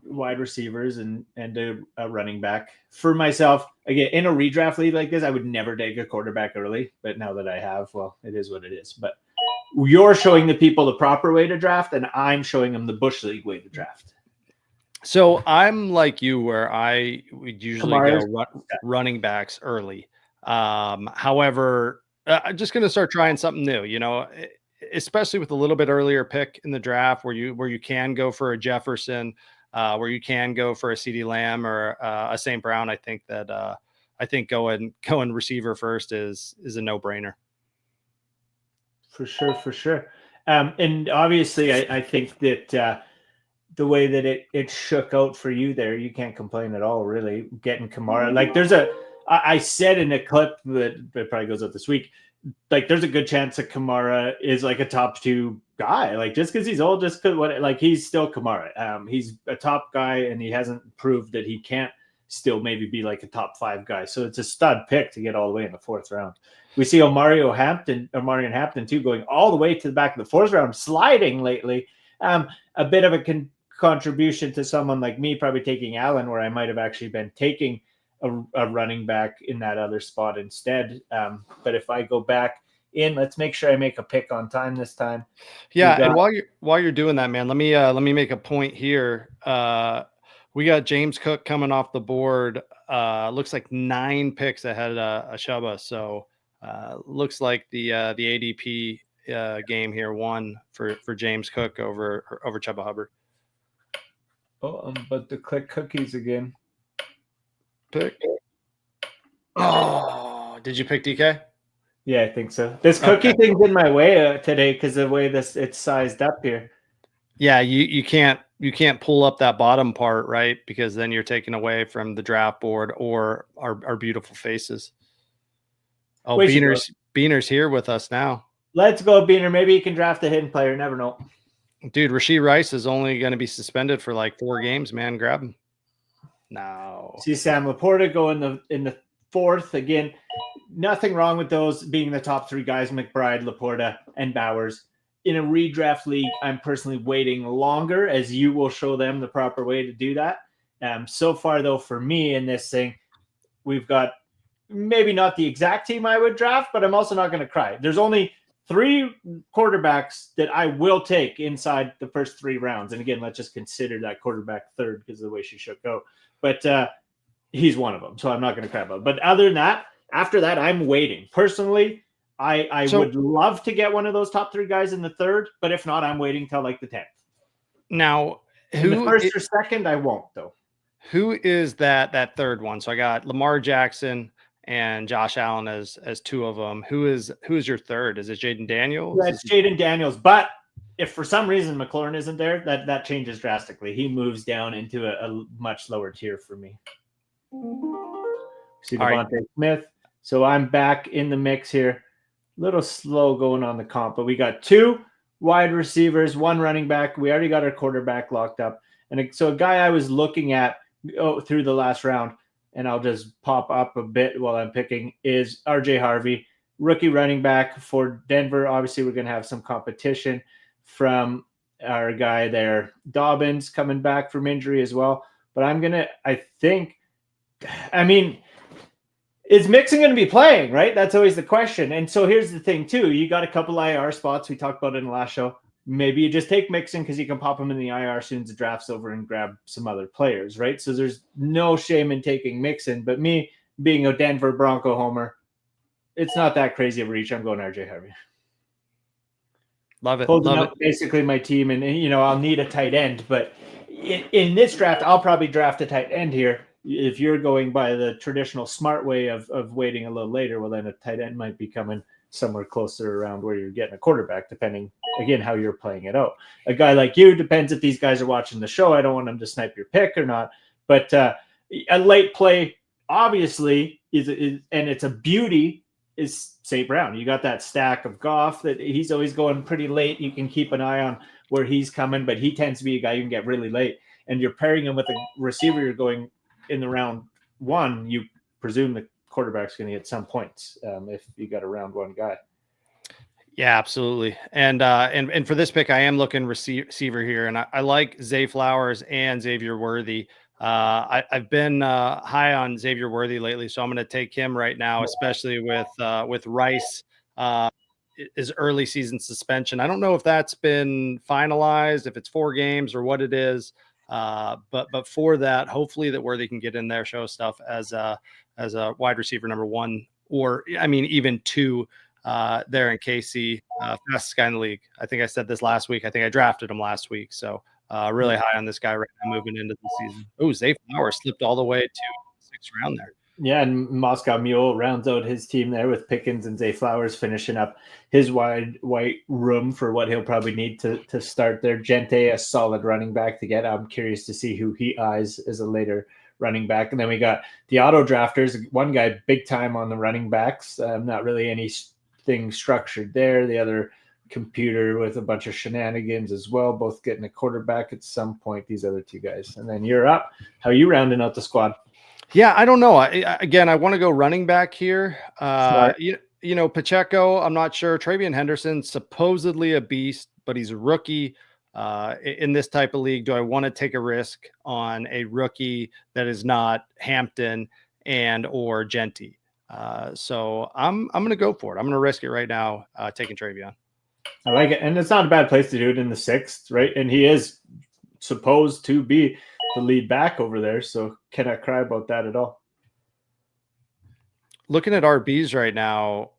wide receivers and a running back. For myself, again, in a redraft league like this, I would never take a quarterback early, but now that I have, well, it is what it is. But you're showing the people the proper way to draft, and I'm showing them the Bush League way to draft. So I'm like you, where I would usually go running backs early. However, I'm just going to start trying something new, especially with a little bit earlier pick in the draft where you can go for a Jefferson, where you can go for a CeeDee Lamb or a St. Brown. I think going receiver first is a no-brainer. For sure. And obviously I think that the way that it shook out for you there, you can't complain at all, really, getting Kamara. Like I said in a clip that probably goes out this week, like there's a good chance that Kamara is like a top 2 guy. Like just because he's old, he's still Kamara. He's a top guy, and he hasn't proved that he can't still maybe be like a top 5 guy. So it's a stud pick to get all the way in the 4th round. We see Omarion Hampton too, going all the way to the back of the 4th round, sliding lately. A bit of a contribution to someone like me, probably taking Allen, where I might have actually been taking a running back in that other spot instead. But if I go back in, let's make sure I make a pick on time this time. Yeah, and while you're doing that, man, let me make a point here. We got James Cook coming off the board. Looks like 9 picks ahead of Chuba. So looks like the ADP game here won for James Cook over Chuba Hubbard. Oh, but to click cookies again. Pick. Oh, did you pick DK? Yeah, I think so. This cookie thing's in my way today because of the way it's sized up here. Yeah, you can't pull up that bottom part, right? Because then you're taking away from the draft board or our beautiful faces. Oh, Beaner's here with us now. Let's go, Beaner. Maybe you can draft a hidden player. Never know. Dude, Rashee Rice is only going to be suspended for like 4 games, man. Grab him. No. See Sam Laporta go in the 4th again. Nothing wrong with those being the top 3 guys: McBride, Laporta, and Bowers. In a redraft league, I'm personally waiting longer, as you will show them the proper way to do that. So far, though, for me in this thing, we've got maybe not the exact team I would draft, but I'm also not going to cry. There's only 3 quarterbacks that I will take inside the first 3 rounds. And again, let's just consider that quarterback third because of the way she should go. But he's one of them, so I'm not going to cry about it. But other than that, after that, I'm waiting. Personally, I would love to get one of those top 3 guys in the 3rd, but if not, I'm waiting till like the 10th. Now, In the 1st or 2nd, I won't though. Who is that 3rd one? So I got Lamar Jackson and Josh Allen as 2 of them. Who is your 3rd? Is it Jaden Daniels? Yeah, it's Jaden Daniels. But if for some reason McLaurin isn't there, that changes drastically. He moves down into a much lower tier for me. See Devontae Smith. So I'm back in the mix here. A little slow going on the comp, but we got 2 wide receivers, 1 running back. We already got our quarterback locked up. And so a guy I was looking at through the last round, and I'll just pop up a bit while I'm picking, is RJ Harvey, rookie running back for Denver. Obviously, we're going to have some competition from our guy there, Dobbins, coming back from injury as well. But is Mixon going to be playing, right? That's always the question. And so here's the thing, too. You got a couple IR spots. We talked about it in the last show. Maybe you just take Mixon because you can pop him in the IR as soon as the draft's over and grab some other players, right? So there's no shame in taking Mixon. But me being a Denver Bronco homer, it's not that crazy of a reach. I'm going RJ Harvey. Love it. Holding up basically my team. And, I'll need a tight end. But in this draft, I'll probably draft a tight end here. If you're going by the traditional smart way of waiting a little later, well, then a tight end might be coming somewhere closer around where you're getting a quarterback, depending, again, how you're playing it out. A guy like you, depends if these guys are watching the show. I don't want them to snipe your pick or not. But a late play, obviously, is and it's a beauty, is St. Brown. You got that stack of Goff that he's always going pretty late. You can keep an eye on where he's coming, but he tends to be a guy you can get really late. And you're pairing him with a receiver you're going in the round 1, you presume the quarterback's going to get some points if you got a round 1 guy. Yeah, absolutely. And for this pick, I am looking receiver here, and I like Zay Flowers and Xavier Worthy. I've been high on Xavier Worthy lately, so I'm going to take him right now, especially with Rice. His early season suspension. I don't know if that's been finalized, if it's 4 games or what it is. But for that, hopefully that Worthy can get in there, show stuff as a wide receiver number 1, or even 2 there in KC, fastest guy in the league. I think I said this last week. I think I drafted him last week. So really high on this guy right now moving into the season. Oh, Zay Flowers slipped all the way to the 6th round there. Yeah, and Moscow Mule rounds out his team there with Pickens and Zay Flowers finishing up his wide white room for what he'll probably need to start there. Gente, a solid running back to get. I'm curious to see who he eyes as a later running back. And then we got the auto drafters, one guy big time on the running backs. Not really anything structured there. The other computer with a bunch of shenanigans as well, both getting a quarterback at some point, these other 2 guys. And then you're up. How are you rounding out the squad? Yeah, I don't know. I want to go running back here. Pacheco, I'm not sure. Travion Henderson, supposedly a beast, but he's a rookie in this type of league. Do I want to take a risk on a rookie that is not Hampton and or Genty? So I'm going to go for it. I'm going to risk it right now, taking Travion. I like it. And it's not a bad place to do it in the 6th, right? And he is supposed to be the lead back over there, so cannot cry about that at all. Looking at RBs right now,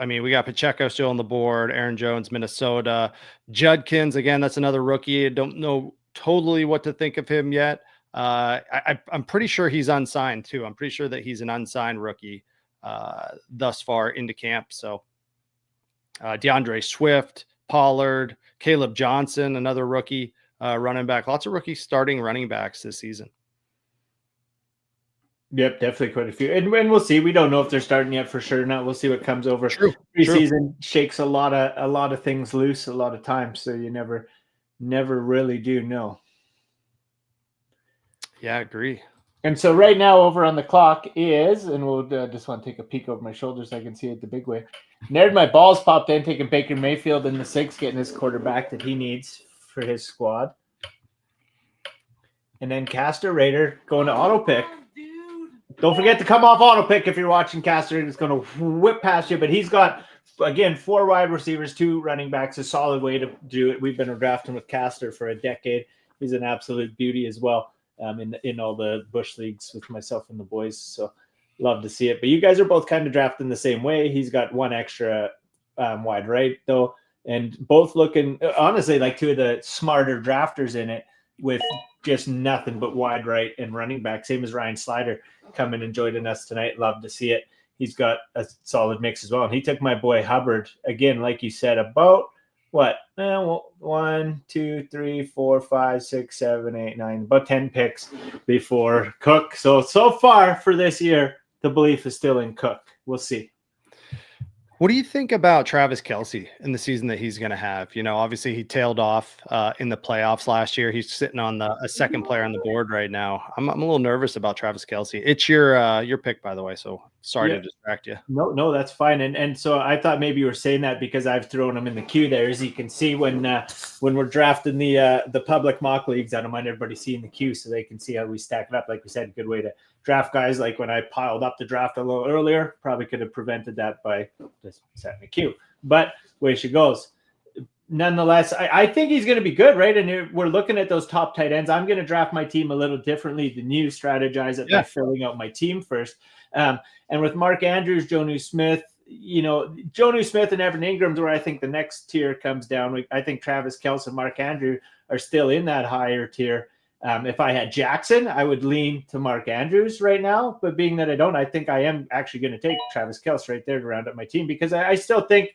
we got Pacheco still on the board, Aaron Jones, Minnesota, Judkins, again, that's another rookie. I don't know totally what to think of him yet. I'm pretty sure he's unsigned too. I'm pretty sure that he's an unsigned rookie thus far into camp. So DeAndre Swift, Pollard, Caleb Johnson, another rookie. Running back, lots of rookie starting running backs this season. Yep, definitely quite a few. And we'll see. We don't know if they're starting yet for sure. Not. We'll see what comes over. True. Preseason shakes a lot of things loose a lot of times, so you never really do know. Yeah, I agree. And so right now over on the clock is, and we'll just want to take a peek over my shoulder so I can see it the big way. Nerd, my balls popped in, taking Baker Mayfield in the 6th, getting his quarterback that he needs for his squad. And then Caster Raider going to auto pick. Don't forget to come off auto pick if you're watching Caster. It's going to whip past you, but he's got, again, 4 wide receivers, 2 running backs, a solid way to do it. We've been drafting with Caster for a decade. He's an absolute beauty as well in all the Bush leagues with myself and the boys. So Love to see it. But you guys are both kind of drafting the same way. He's got one extra wide right, though. And both looking, honestly, like two of the smarter drafters in it with just nothing but wide right and running back. Same as Ryan Slider coming and joining us tonight. Love to see it. He's got a solid mix as well. And he took my boy Hubbard, again, like you said, about what? 1, 2, 3, 4, 5, 6, 7, 8, 9, about 10 picks before Cook. So far for this year, the belief is still in Cook. We'll see. What do you think about Travis Kelce in the season that he's going to have? You know, obviously he tailed off in the playoffs last year. He's sitting on a second player on the board right now. I'm a little nervous about Travis Kelce. It's your pick, by the way. So sorry to distract you. No, that's fine. And so I thought maybe you were saying that because I've thrown him in the queue there. As you can see, when we're drafting the public mock leagues, I don't mind everybody seeing the queue so they can see how we stack it up. Like we said, good way to draft guys. Like when I piled up the draft a little earlier, probably could have prevented that by just setting the queue. But way she goes. Nonetheless, I think he's going to be good, right? And we're looking at those top tight ends. I'm going to draft my team a little differently than you strategize it by filling out my team first. And with Mark Andrews, Jonnu Smith, Jonnu Smith and Evan Ingram's where I think the next tier comes down. I think Travis Kelce and Mark Andrews are still in that higher tier. If I had Jackson, I would lean to Mark Andrews right now. But being that I don't, I think I am actually going to take Travis Kelce right there to round up my team because I still think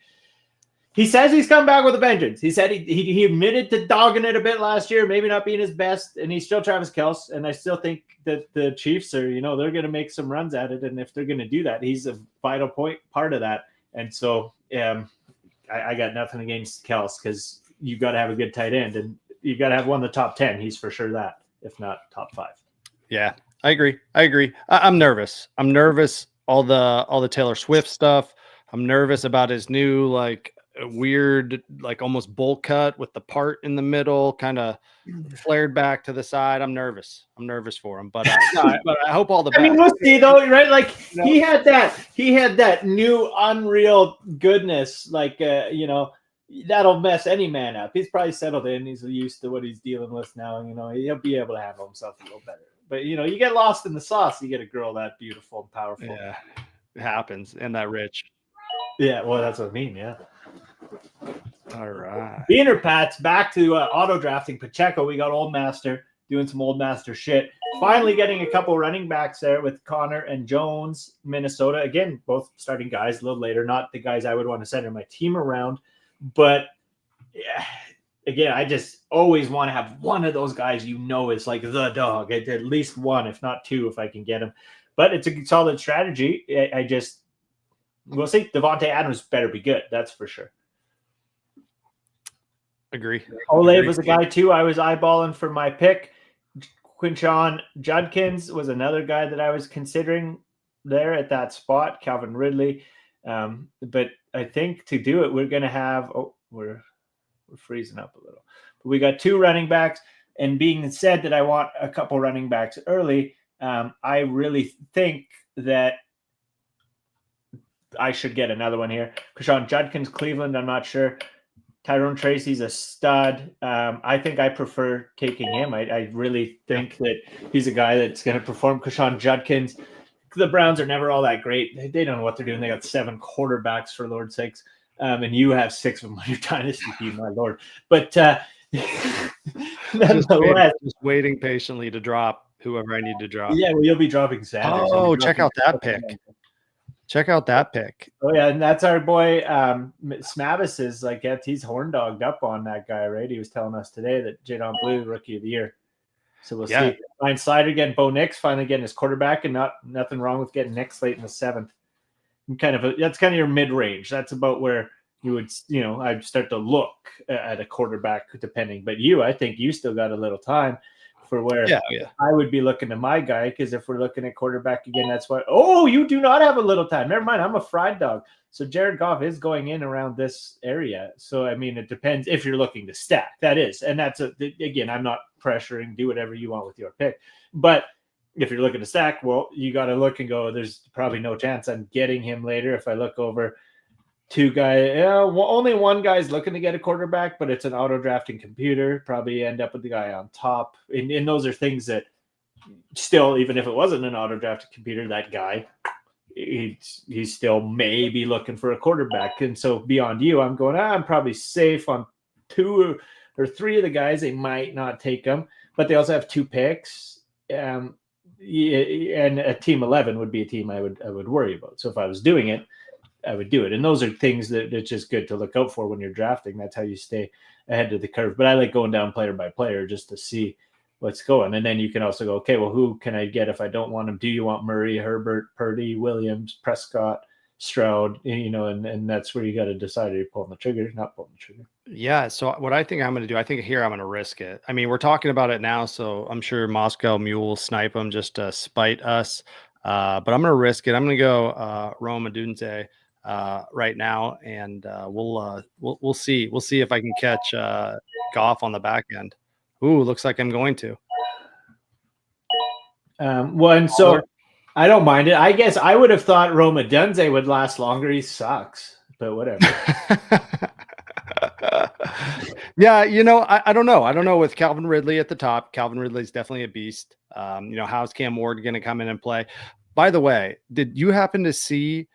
he says he's come back with a vengeance. He said he admitted to dogging it a bit last year, maybe not being his best, and he's still Travis Kelce. And I still think that the Chiefs are, they're going to make some runs at it. And if they're going to do that, he's a vital part of that. And so I got nothing against Kelce because you got to have a good tight end and you got to have one of the top 10. He's for sure that, if not top 5. Yeah, I agree. I'm nervous. All the Taylor Swift stuff. I'm nervous about his new weird, almost bowl cut with the part in the middle, kind of flared back to the side. I'm nervous for him, but I hope all the best. I mean, we'll see though, right? He had that new unreal goodness, that'll mess any man up. He's probably settled in. He's used to what he's dealing with now. He'll be able to handle himself a little better. But you get lost in the sauce. You get a girl that beautiful and powerful. Yeah, it happens, and that rich. Yeah, well, that's what I mean. Yeah. All right. Beaner Pats back to auto drafting Pacheco. We got Old Master doing some Old Master shit. Finally getting a couple running backs there with Connor and Jones, Minnesota. Again, both starting guys a little later, not the guys I would want to center my team around. But again, I just always want to have one of those guys is like the dog. At least one, if not two, if I can get him. But it's a solid strategy. We'll see. Devontae Adams better be good. That's for sure. Agree. Olave was a guy too I was eyeballing for my pick. Quinshon Judkins was another guy that I was considering there at that spot. Calvin Ridley. But I think to do it, we're going to have we're freezing up a little. But we got 2 running backs. And being said that I want a couple running backs early, I really think that I should get another one here. Quinshon Judkins, Cleveland, I'm not sure. Tyrone Tracy's a stud. I think I prefer taking him. I really think that he's a guy that's going to perform. Quinshon Judkins, the Browns are never all that great. They don't know what they're doing. They got 7 quarterbacks, for Lord's sakes. And you have 6 of them on your dynasty team, my Lord. But nonetheless, just waiting patiently to drop whoever I need to drop. Yeah, well, you'll be dropping Sanders. Oh, check out that pick. Oh, yeah, and that's our boy Smavis is he's horn dogged up on that guy, right? He was telling us today that Jadon Blue, Rookie of the Year. So we'll see. Ryan Slider getting Bo Nix, finally getting his quarterback, and nothing wrong with getting Nix late in the 7th. That's kind of your mid-range. That's about where you would, I'd start to look at a quarterback depending. But I think you still got a little time for where I would be looking to my guy, because if we're looking at quarterback again, that's what. Oh, you do not have a little time. Never mind. I'm a fried dog. So Jared Goff is going in around this area. So, I mean, it depends if you're looking to stack. That is. And that's, again, I'm not pressuring. Do whatever you want with your pick. But if you're looking to stack, well, you got to look and go, there's probably no chance I'm getting him later. If I look over 2 guys, only one guy's looking to get a quarterback, but it's an auto drafting computer. Probably end up with the guy on top. And those are things that still, even if it wasn't an auto drafted computer, that guy he's still maybe looking for a quarterback. And so beyond you, I'm going, I'm probably safe on 2 or 3 of the guys. They might not take them, but they also have 2 picks. And a team 11 would be a team I would worry about. So if I was doing it, I would do it. And those are things that it's just good to look out for when you're drafting. That's how you stay ahead of the curve. But I like going down player by player just to see what's going. And then you can also go, okay, well, who can I get if I don't want him? Do you want Murray, Herbert, Purdy, Williams, Prescott, Stroud? And that's where you got to decide, are you pulling the trigger, not pulling the trigger? Yeah. So what I think I'm going to do, I think here I'm going to risk it. I mean, we're talking about it now, so I'm sure Moscow Mule will snipe them just to spite us. But I'm going to risk it. I'm going to go Rome Odunze right now, and we'll see. We'll see if I can catch Goff on the back end. Ooh, looks like I'm going to. And so I don't mind it. I guess I would have thought Rome Odunze would last longer. He sucks, but whatever. Yeah, I don't know. I don't know with Calvin Ridley at the top. Calvin Ridley's definitely a beast. How's Cam Ward going to come in and play? By the way, did you happen to see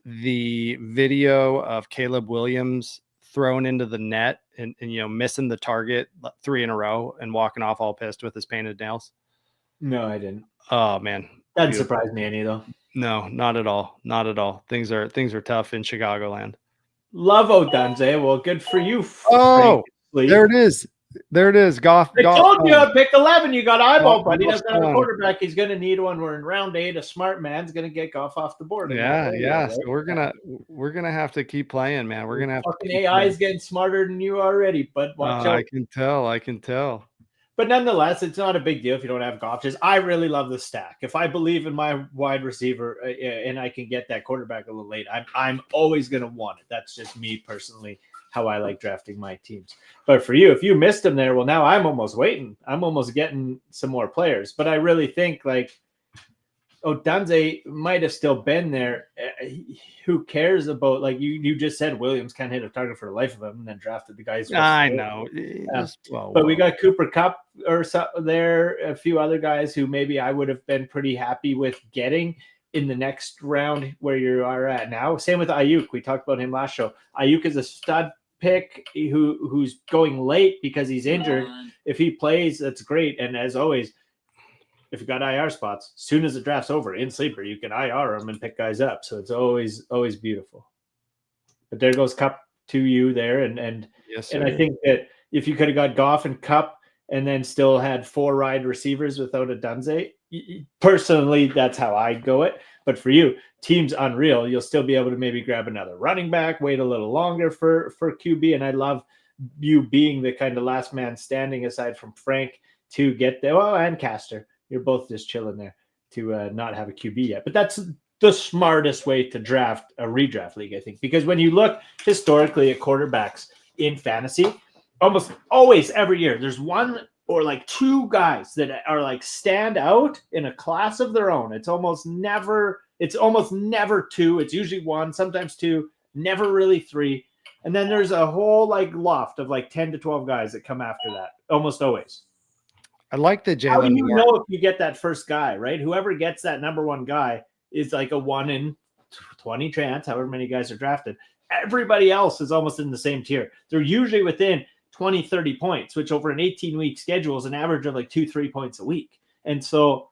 the video of Caleb Williams thrown into the net and missing the target 3 in a row and walking off all pissed with his painted nails? No, I didn't. Oh man, doesn't surprise me any though. No, not at all. Not at all. Things are tough in Chicagoland. Love Odunze. Well, good for you. Oh, there it is. There it is. Goff. I told you, pick 11. You got eyeball, but he doesn't have a quarterback. He's going to need one. We're in round 8. A smart man's going to get Goff off the board. Yeah. Right? So we're gonna have to keep playing, man. We're gonna have fucking AI is getting smarter than you already. But watch out. I can tell. But nonetheless, it's not a big deal if you don't have Goff. Just I really love the stack. If I believe in my wide receiver and I can get that quarterback a little late, I'm always going to want it. That's just me personally, how I like drafting my teams. But for you, if you missed him there, well, now I'm almost waiting. I'm almost getting some more players. But I really think like Odunze might have still been there. Who cares about, like you just said, Williams can't hit a target for the life of him, and then drafted the guys. I know. But we got Cooper Kupp or so there, a few other guys who maybe I would have been pretty happy with getting in the next round where you are at now. Same with Ayuk. We talked about him last show. Ayuk is a stud pick who's going late because he's injured. If he plays, that's great. And as always, if you got IR spots, as soon as the draft's over in Sleeper, you can IR them and pick guys up. So it's always beautiful. But there goes Kupp to you there. And yes, and I think that if you could have got Goff and Kupp and then still had 4 wide receivers without Odunze, personally, that's how I'd go it. But for you, team's unreal. You'll still be able to maybe grab another running back, wait a little longer for QB. And I love you being the kind of last man standing aside from Frank to get there. Oh, and Castor. You're both just chilling there to not have a QB yet. But that's the smartest way to draft a redraft league, I think. Because when you look historically at quarterbacks in fantasy, almost always every year, there's 1 or like 2 guys that are like stand out in a class of their own. It's almost never 2. It's usually 1, sometimes 2, never really 3. And then there's a whole like loft of like 10 to 12 guys that come after that, almost always. I like the Jalen. How do you know if you get that first guy, right? Whoever gets that number 1 guy is like a 1 in 20 chance, however many guys are drafted. Everybody else is almost in the same tier. They're usually within 20, 30 points, which over an 18-week schedule is an average of like 2-3 points a week. And so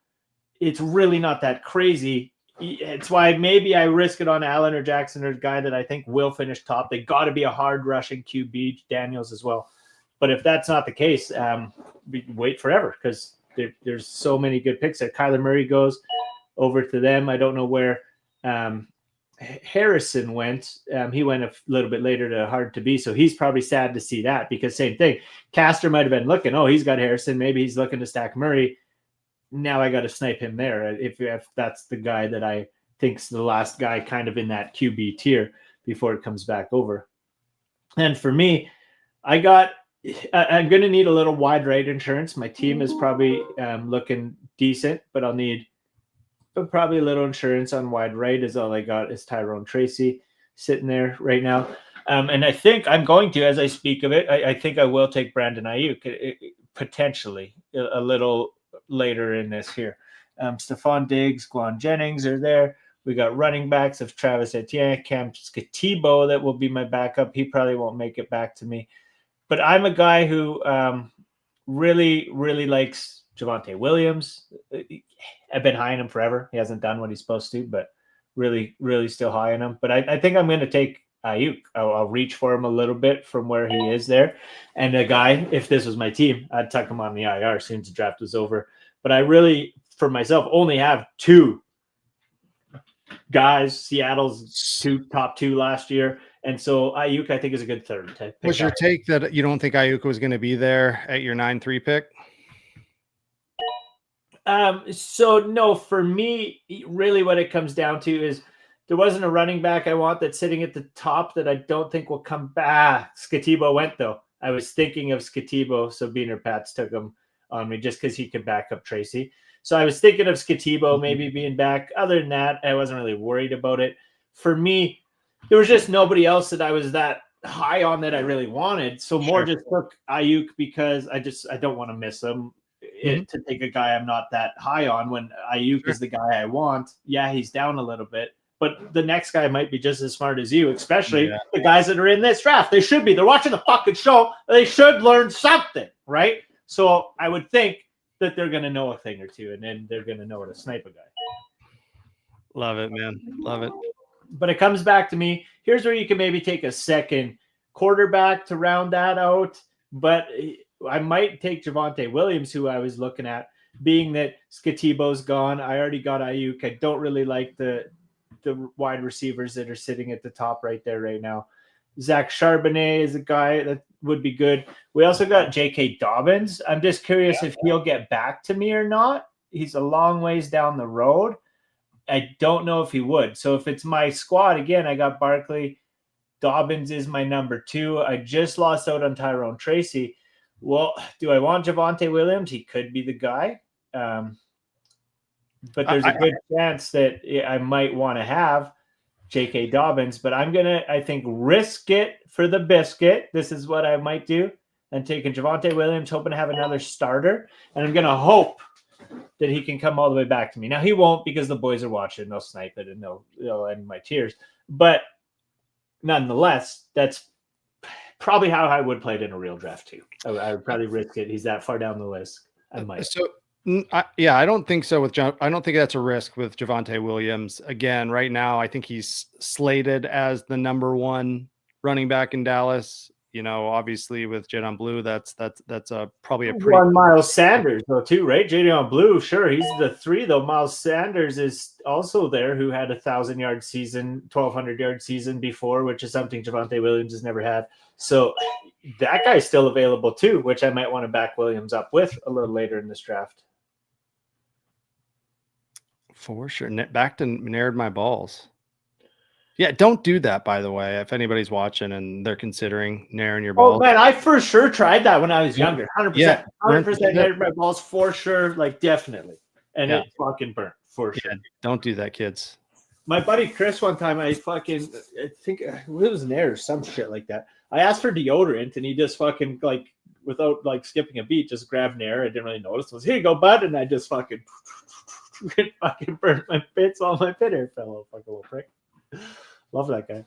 it's really not that crazy. It's why maybe I risk it on Allen or Jackson or a guy that I think will finish top. They got to be a hard rushing QB, Daniels as well. But if that's not the case, we wait forever because there's so many good picks there. Kyler Murray goes over to them. I don't know where Harrison went. He went a little bit later to hard to be. So he's probably sad to see that because same thing. Castor might have been looking, he's got Harrison. Maybe he's looking to stack Murray. Now I got to snipe him there. If that's the guy that I think's the last guy kind of in that QB tier before it comes back over. And for me, I'm going to need a little wide right insurance. My team is probably looking decent, but I'll need probably a little insurance on wide right is all I got is Tyrone Tracy sitting there right now. And I think I'm going to, as I speak of it, I think I will take Brandon Ayuk potentially a little later in this here. Stephon Diggs, Quan Jennings are there. We got running backs of Travis Etienne, Cam Skatibo that will be my backup. He probably won't make it back to me. But I'm a guy who really, really likes Javonte Williams. I've been high on him forever. He hasn't done what he's supposed to, but really, really still high on him. But I think I'm going to take Ayuk. I'll reach for him a little bit from where he is there. And a guy, if this was my team, I'd tuck him on the IR as soon as the draft was over. But I really, for myself, only have 2 guys. Seattle's top two last year. And so Ayuk, I think, is a good third. Was your take that you don't think Ayuk was going to be there at your 9-3 pick? So no, for me, really what it comes down to is there wasn't a running back I want that's sitting at the top that I don't think will come back. Skatibo went, though. I was thinking of Skatibo, so Beaner Pats took him on me just because he could back up Tracy. So I was thinking of Skatibo maybe being back. Other than that, I wasn't really worried about it. For me, there was just nobody else that I was that high on that I really wanted. So more just took Ayuk because I don't want to miss him. To take a guy I'm not that high on when Ayuk is the guy I want. Yeah, he's down a little bit, but the next guy might be just as smart as you, especially the guys that are in this draft. They should be. They're watching the fucking show. They should learn something, right? So I would think that they're going to know a thing or two, and then they're going to know how to snipe a guy. Love it, man. Love it. But it comes back to me. Here's where you can maybe take a second quarterback to round that out, but I might take Javonte Williams, who I was looking at, being that Skatibo's gone. I already got Ayuk. I don't really like the wide receivers that are sitting at the top right there right now. Zach Charbonnet is a guy that would be good. We also got J.K. Dobbins. I'm just curious if he'll get back to me or not. He's a long ways down the road. I don't know if he would. So if it's my squad, again, I got Barkley. Dobbins is my number 2. I just lost out on Tyrone Tracy. Well, do I want Javonte Williams? He could be the guy. But there's a good chance that I might want to have J.K. Dobbins. But I'm going to, I think, risk it for the biscuit. This is what I might do. And taking Javonte Williams, hoping to have another starter. And I'm going to hope that he can come all the way back to me. Now, he won't because the boys are watching. They'll snipe it and they'll end my tears. But nonetheless, that's probably how I would play it in a real draft too. I would probably risk it. He's that far down the list. I might. So, I don't think so with John. I don't think that's a risk with Javonte Williams. Again, right now, I think he's slated as the number 1 running back in Dallas. You know, obviously with Jadon Blue, that's probably a pretty Miles Sanders though too, right? Jadon Blue, sure, he's the 3 though. Miles Sanders is also there, who had 1,000-yard season, 1,200-yard season before, which is something Javonte Williams has never had. So that guy's still available too, which I might want to back Williams up with a little later in this draft. For sure. Back to nared my balls. Yeah, don't do that, by the way, if anybody's watching and they're considering narrowing your balls. Oh, man, I for sure tried that when I was younger. 100%. 100% nared my balls for sure, like definitely. And it fucking burnt for sure. Don't do that, kids. My buddy Chris, one time, I think it was an air or some shit like that. I asked for deodorant and he just fucking, like, without like skipping a beat, just grabbed an air. I didn't really notice. It was, here you go, bud. And I just fucking burnt my bits. All my pit hair fell off like a little prick. Love that guy.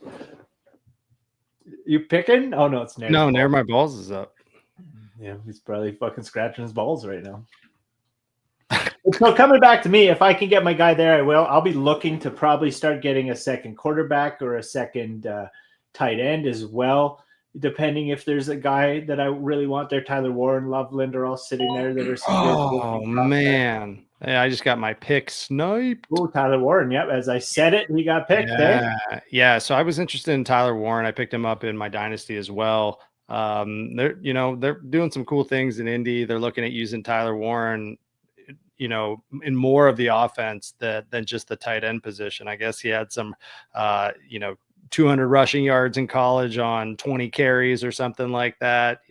You picking? Oh no, it's Nair. No, Nair my balls is up. Yeah, he's probably fucking scratching his balls right now. So coming back to me, if I can get my guy there, I will. I'll be looking to probably start getting a second quarterback or a second tight end as well, depending if there's a guy that I really want there. Tyler Warren, Loveland are all sitting there that are. Oh man. Yeah, I just got my pick sniped. Oh, Tyler Warren. Yep. As I said it, he got picked. Yeah. So I was interested in Tyler Warren. I picked him up in my dynasty as well. They're doing some cool things in Indy. They're looking at using Tyler Warren, in more of the offense than just the tight end position. I guess he had some, 200 rushing yards in college on 20 carries or something like that,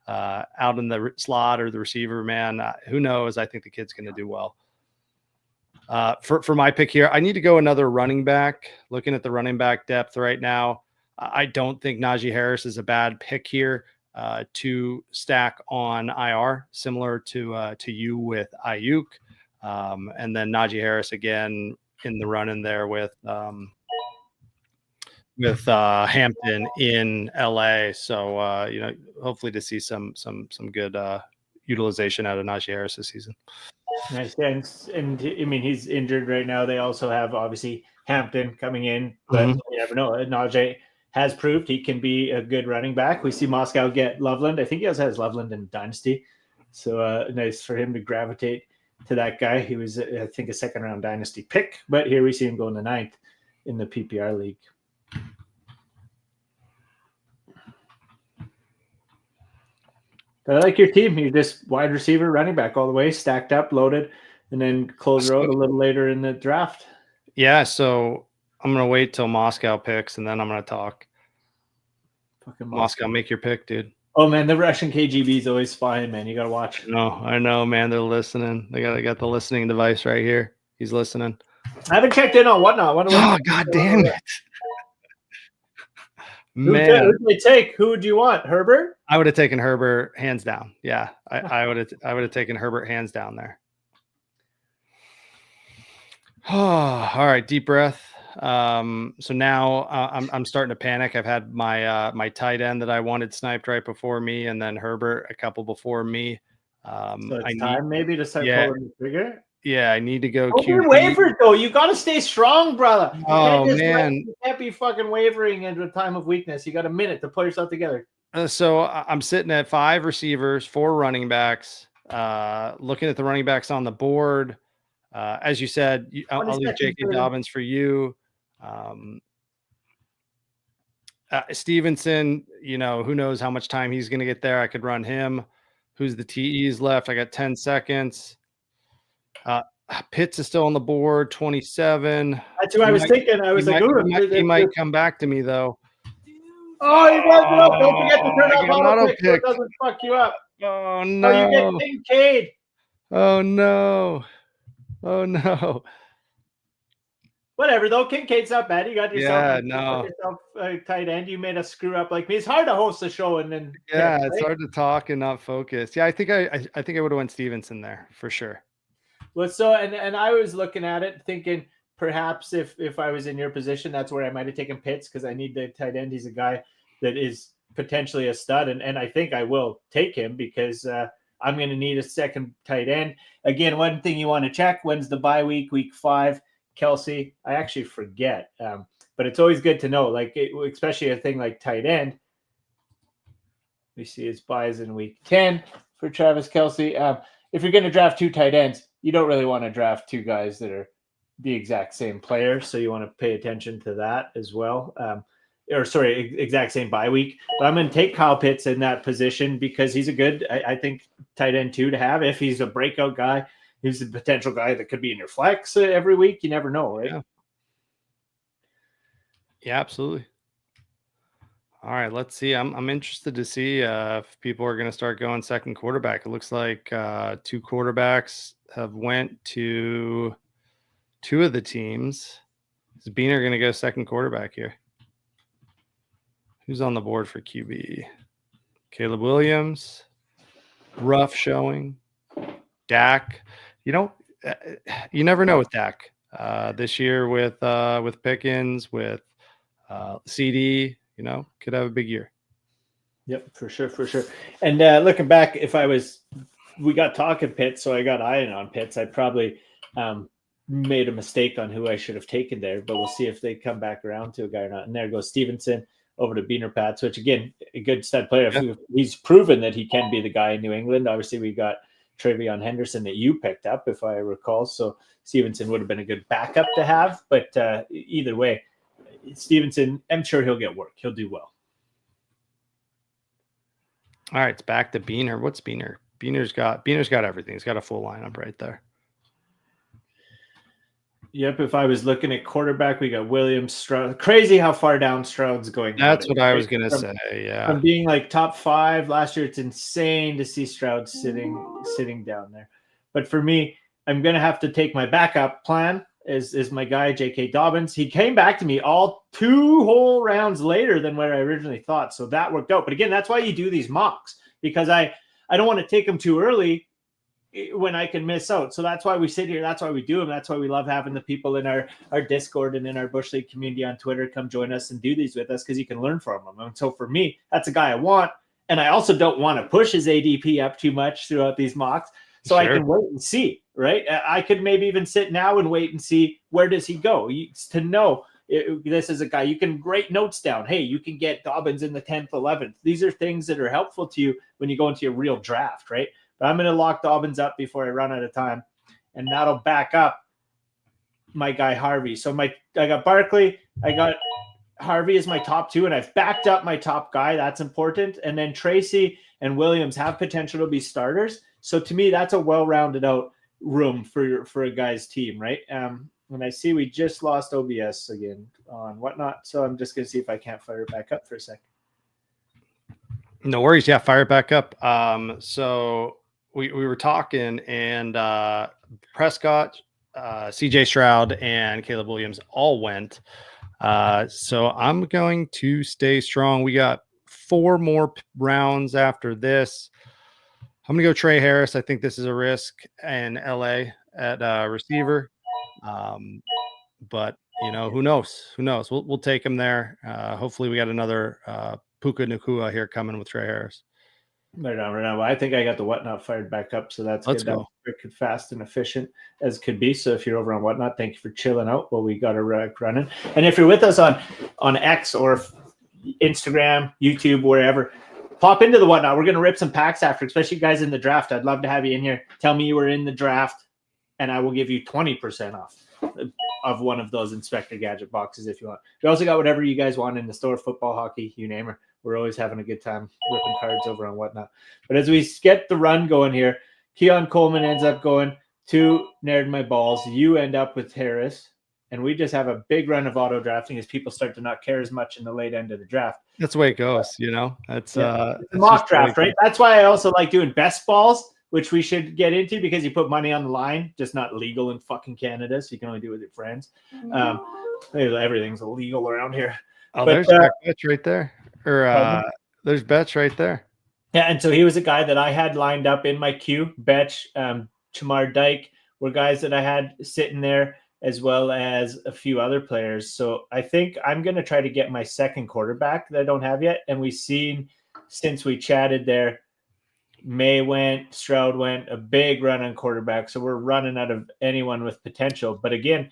out in the slot or the receiver, man. Who knows? I think the kid's going to do well. For my pick here, I need to go another running back. Looking at the running back depth right now, I don't think Najee Harris is a bad pick here to stack on IR, similar to you with Ayuk. And then Najee Harris again, in the run in there with Hampton in LA. So hopefully to see some good utilization out of Najee Harris this season. Nice. And I mean, he's injured right now. They also have obviously Hampton coming in, but you never know. Najee has proved he can be a good running back. We see Moscow get Loveland. I think he also has Loveland in Dynasty. So nice for him to gravitate to that guy. He was, I think, a second-round Dynasty pick, but here we see him go in the 9th in the PPR league. But I like your team. You're just wide receiver, running back all the way, stacked up, loaded, and then close the road a little later in the draft. Yeah, so I'm going to wait till Moscow picks, and then I'm going to talk. Fucking Moscow, make your pick, dude. Oh, man, the Russian KGB is always spying, man. You got to watch. No, I know, man. They're listening. They got the listening device right here. He's listening. I haven't checked in on whatnot. Oh, God damn it. Man. Who did they take? Who would you want? Herbert? I would have taken Herbert hands down. Yeah, I would have taken Herbert hands down there. Oh, all right, deep breath. So now I'm starting to panic. I've had my tight end that I wanted sniped right before me, and then Herbert a couple before me. So it's time maybe to start pulling the trigger. Yeah, I need to go. Don't be wavered though. You got to stay strong, brother. You can't be fucking wavering at a time of weakness. You got a minute to pull yourself together. So I'm sitting at 5 receivers, 4 running backs. Looking at the running backs on the board. As you said, I'll leave J.K. Dobbins for you. Stevenson, who knows how much time he's going to get there. I could run him. Who's the TEs left? I got 10 seconds. Pitts is still on the board, 27. That's what I was thinking. I was he might come back to me though. Oh, he does it up. Don't forget to turn off auto pick so it doesn't fuck you up. Oh no! Oh, you get Kincaid. Oh no! Oh no! Whatever though, Kincaid's not bad. You got yourself, yourself tight end. You made a screw up like me. It's hard to host a show and then it's hard to talk and not focus. Yeah, I think I would have went Stevenson there for sure. Well, so and I was looking at it thinking perhaps if I was in your position, that's where I might have taken Pitts because I need the tight end. He's a guy that is potentially a stud, and I think I will take him because I'm going to need a second tight end. Again, one thing you want to check, when's the bye week, week 5, Kelsey? I actually forget, but it's always good to know, like especially a thing like tight end. We see his buys in week 10 for Travis Kelsey. If you're going to draft 2 tight ends, you don't really want to draft 2 guys that are the exact same player. So you want to pay attention to that as well. Exact same bye week. But I'm going to take Kyle Pitts in that position because he's a good, I think, tight end 2 to have. If he's a breakout guy, he's a potential guy that could be in your flex every week. You never know, right? Yeah, absolutely. All right, let's see. I'm interested to see if people are going to start going second quarterback. It looks like 2 quarterbacks have went to 2 of the teams. Is Beaner going to go second quarterback here? Who's on the board for QB? Caleb Williams, rough showing. Dak. You never know with Dak. This year with Pickens, with CD. Could have a big year. Yep, for sure. And looking back, we got talking Pitts, so I got eyeing on Pitts. I probably made a mistake on who I should have taken there, but we'll see if they come back around to a guy or not. And there goes Stevenson over to Beaner Pats, which again, a good stud player. Yeah. He's proven that he can be the guy in New England. Obviously, we got Travion Henderson that you picked up, if I recall. So Stevenson would have been a good backup to have, but either way, Stevenson, I'm sure he'll get work. He'll do well. All right, it's back to Beaner. What's Beaner? Beaner's got everything. He's got a full lineup right there. Yep, if I was looking at quarterback, we got Williams, Stroud. Crazy how far down Stroud's going. That's what I was going to say, yeah. From being like top 5 last year, it's insane to see Stroud sitting down there. But for me, I'm going to have to take my backup plan is my guy, J.K. Dobbins. He came back to me all 2 whole rounds later than what I originally thought. So that worked out. But again, that's why you do these mocks, because I don't want to take him too early when I can miss out. So that's why we sit here. That's why we do them. That's why we love having the people in our Discord and in our Bush League community on Twitter come join us and do these with us, because you can learn from them. And so for me, that's a guy I want. And I also don't want to push his ADP up too much throughout these mocks. So I can wait and see, right? I could maybe even sit now and wait and see, where does he go? To know this is a guy, you can write notes down. Hey, you can get Dobbins in the 10th, 11th. These are things that are helpful to you when you go into your real draft, right? But I'm going to lock Dobbins up before I run out of time. And that'll back up my guy Harvey. So I got Barkley, I got Harvey is my top two, and I've backed up my top guy. That's important. And then Tracy and Williams have potential to be starters. So to me, that's a well-rounded out room for a guy's team, right? And I see we just lost OBS again on whatnot. So I'm just going to see if I can't fire it back up for a second. No worries. Yeah, fire it back up. So we were talking, and Prescott, CJ Stroud, and Caleb Williams all went. So I'm going to stay strong. We got 4 more rounds after this. I'm going to go Trey Harris. I think this is a risk in LA at receiver. But who knows? We'll take him there. Hopefully we got another Puka Nacua here coming with Trey Harris. Right on. Well, I think I got the whatnot fired back up, so let's go. Quick, fast, and efficient as could be. So if you're over on whatnot, thank you for chilling out while we got a rack running. And if you're with us on X or Instagram, YouTube, wherever, pop into the whatnot. We're gonna rip some packs after, especially guys in the draft. I'd love to have you in here. Tell me you were in the draft, and I will give you 20% off of one of those Inspector Gadget boxes if you want. We also got whatever you guys want in the store: football, hockey, you name it. We're always having a good time ripping cards over on whatnot. But as we get the run going here, Keon Coleman ends up going to Nerd My Balls. You end up with Harris. And we just have a big run of auto drafting as people start to not care as much in the late end of the draft. That's the way it goes, That's it's a mock draft, right? That's why I also like doing best balls, which we should get into because you put money on the line, just not legal in fucking Canada. So you can only do it with your friends. Everything's illegal around here. Oh, there's bets right there. Or there's bets right there. Yeah, and so he was a guy that I had lined up in my queue. Betch, Chamar Dyke were guys that I had sitting there, as well as a few other players. So I think I'm going to try to get my second quarterback that I don't have yet. And we've seen, since we chatted there, May went, Stroud went, a big run on quarterback. So we're running out of anyone with potential. But again,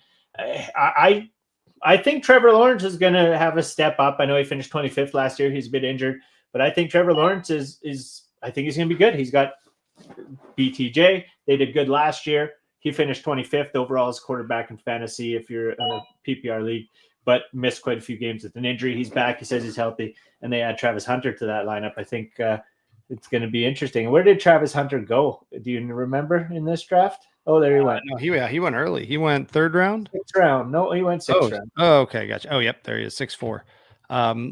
I think Trevor Lawrence is going to have a step up. I know he finished 25th last year. He's a bit injured. But I think Trevor Lawrence I think he's going to be good. He's got BTJ. They did good last year. He finished 25th overall as quarterback in fantasy if you're in a PPR league, but missed quite a few games with an injury. He's back. He says he's healthy. And they add Travis Hunter to that lineup. I think it's going to be interesting. Where did Travis Hunter go? Do you remember in this draft? Oh, there he went. No, he went early. He went 3rd round? 6th round. No, he went 6th round. Oh, okay. Gotcha. Oh, yep. There he is. 6'4".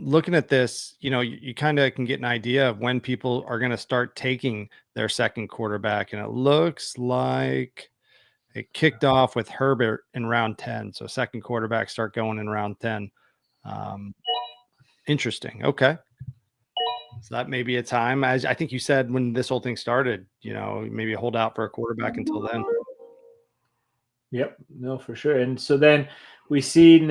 Looking at this, you kind of can get an idea of when people are going to start taking their second quarterback. And it looks like it kicked off with Herbert in round 10. So second quarterback start going in round 10. Interesting. Okay. So that may be a time, as I think you said when this whole thing started, maybe hold out for a quarterback until then. Yep. No, for sure. And so then we seen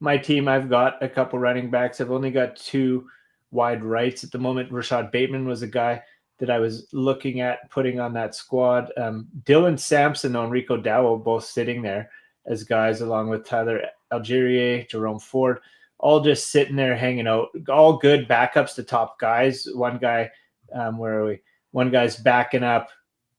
my team. I've got a couple running backs. I've only got 2 wide rights at the moment. Rashad Bateman was a guy that I was looking at putting on that squad. Dylan Sampson and Rico Dowell both sitting there as guys, along with Tyler Algier, Jerome Ford, all just sitting there hanging out. All good backups to top guys. One guy, where are we? One guy's backing up.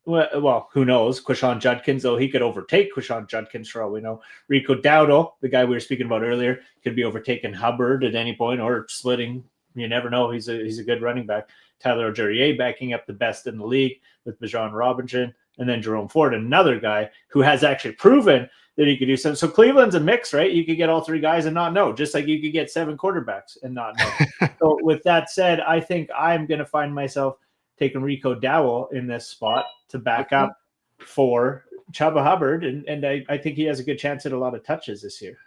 Well, who knows? Quishon Judkins, though he could overtake Quishon Judkins for all we know. Rico Dowdle, the guy we were speaking about earlier, could be overtaking Hubbard at any point or splitting. You never know. He's a good running back. Tyler Algier backing up the best in the league with Bijan Robinson, and then Jerome Ford, another guy who has actually proven that he could do something. So Cleveland's a mix, right? You could get all 3 guys and not know, just like you could get 7 quarterbacks and not know. So with that said, I think I'm going to find myself taking Rico Dowell in this spot to back up for Chuba Hubbard, and I think he has a good chance at a lot of touches this year.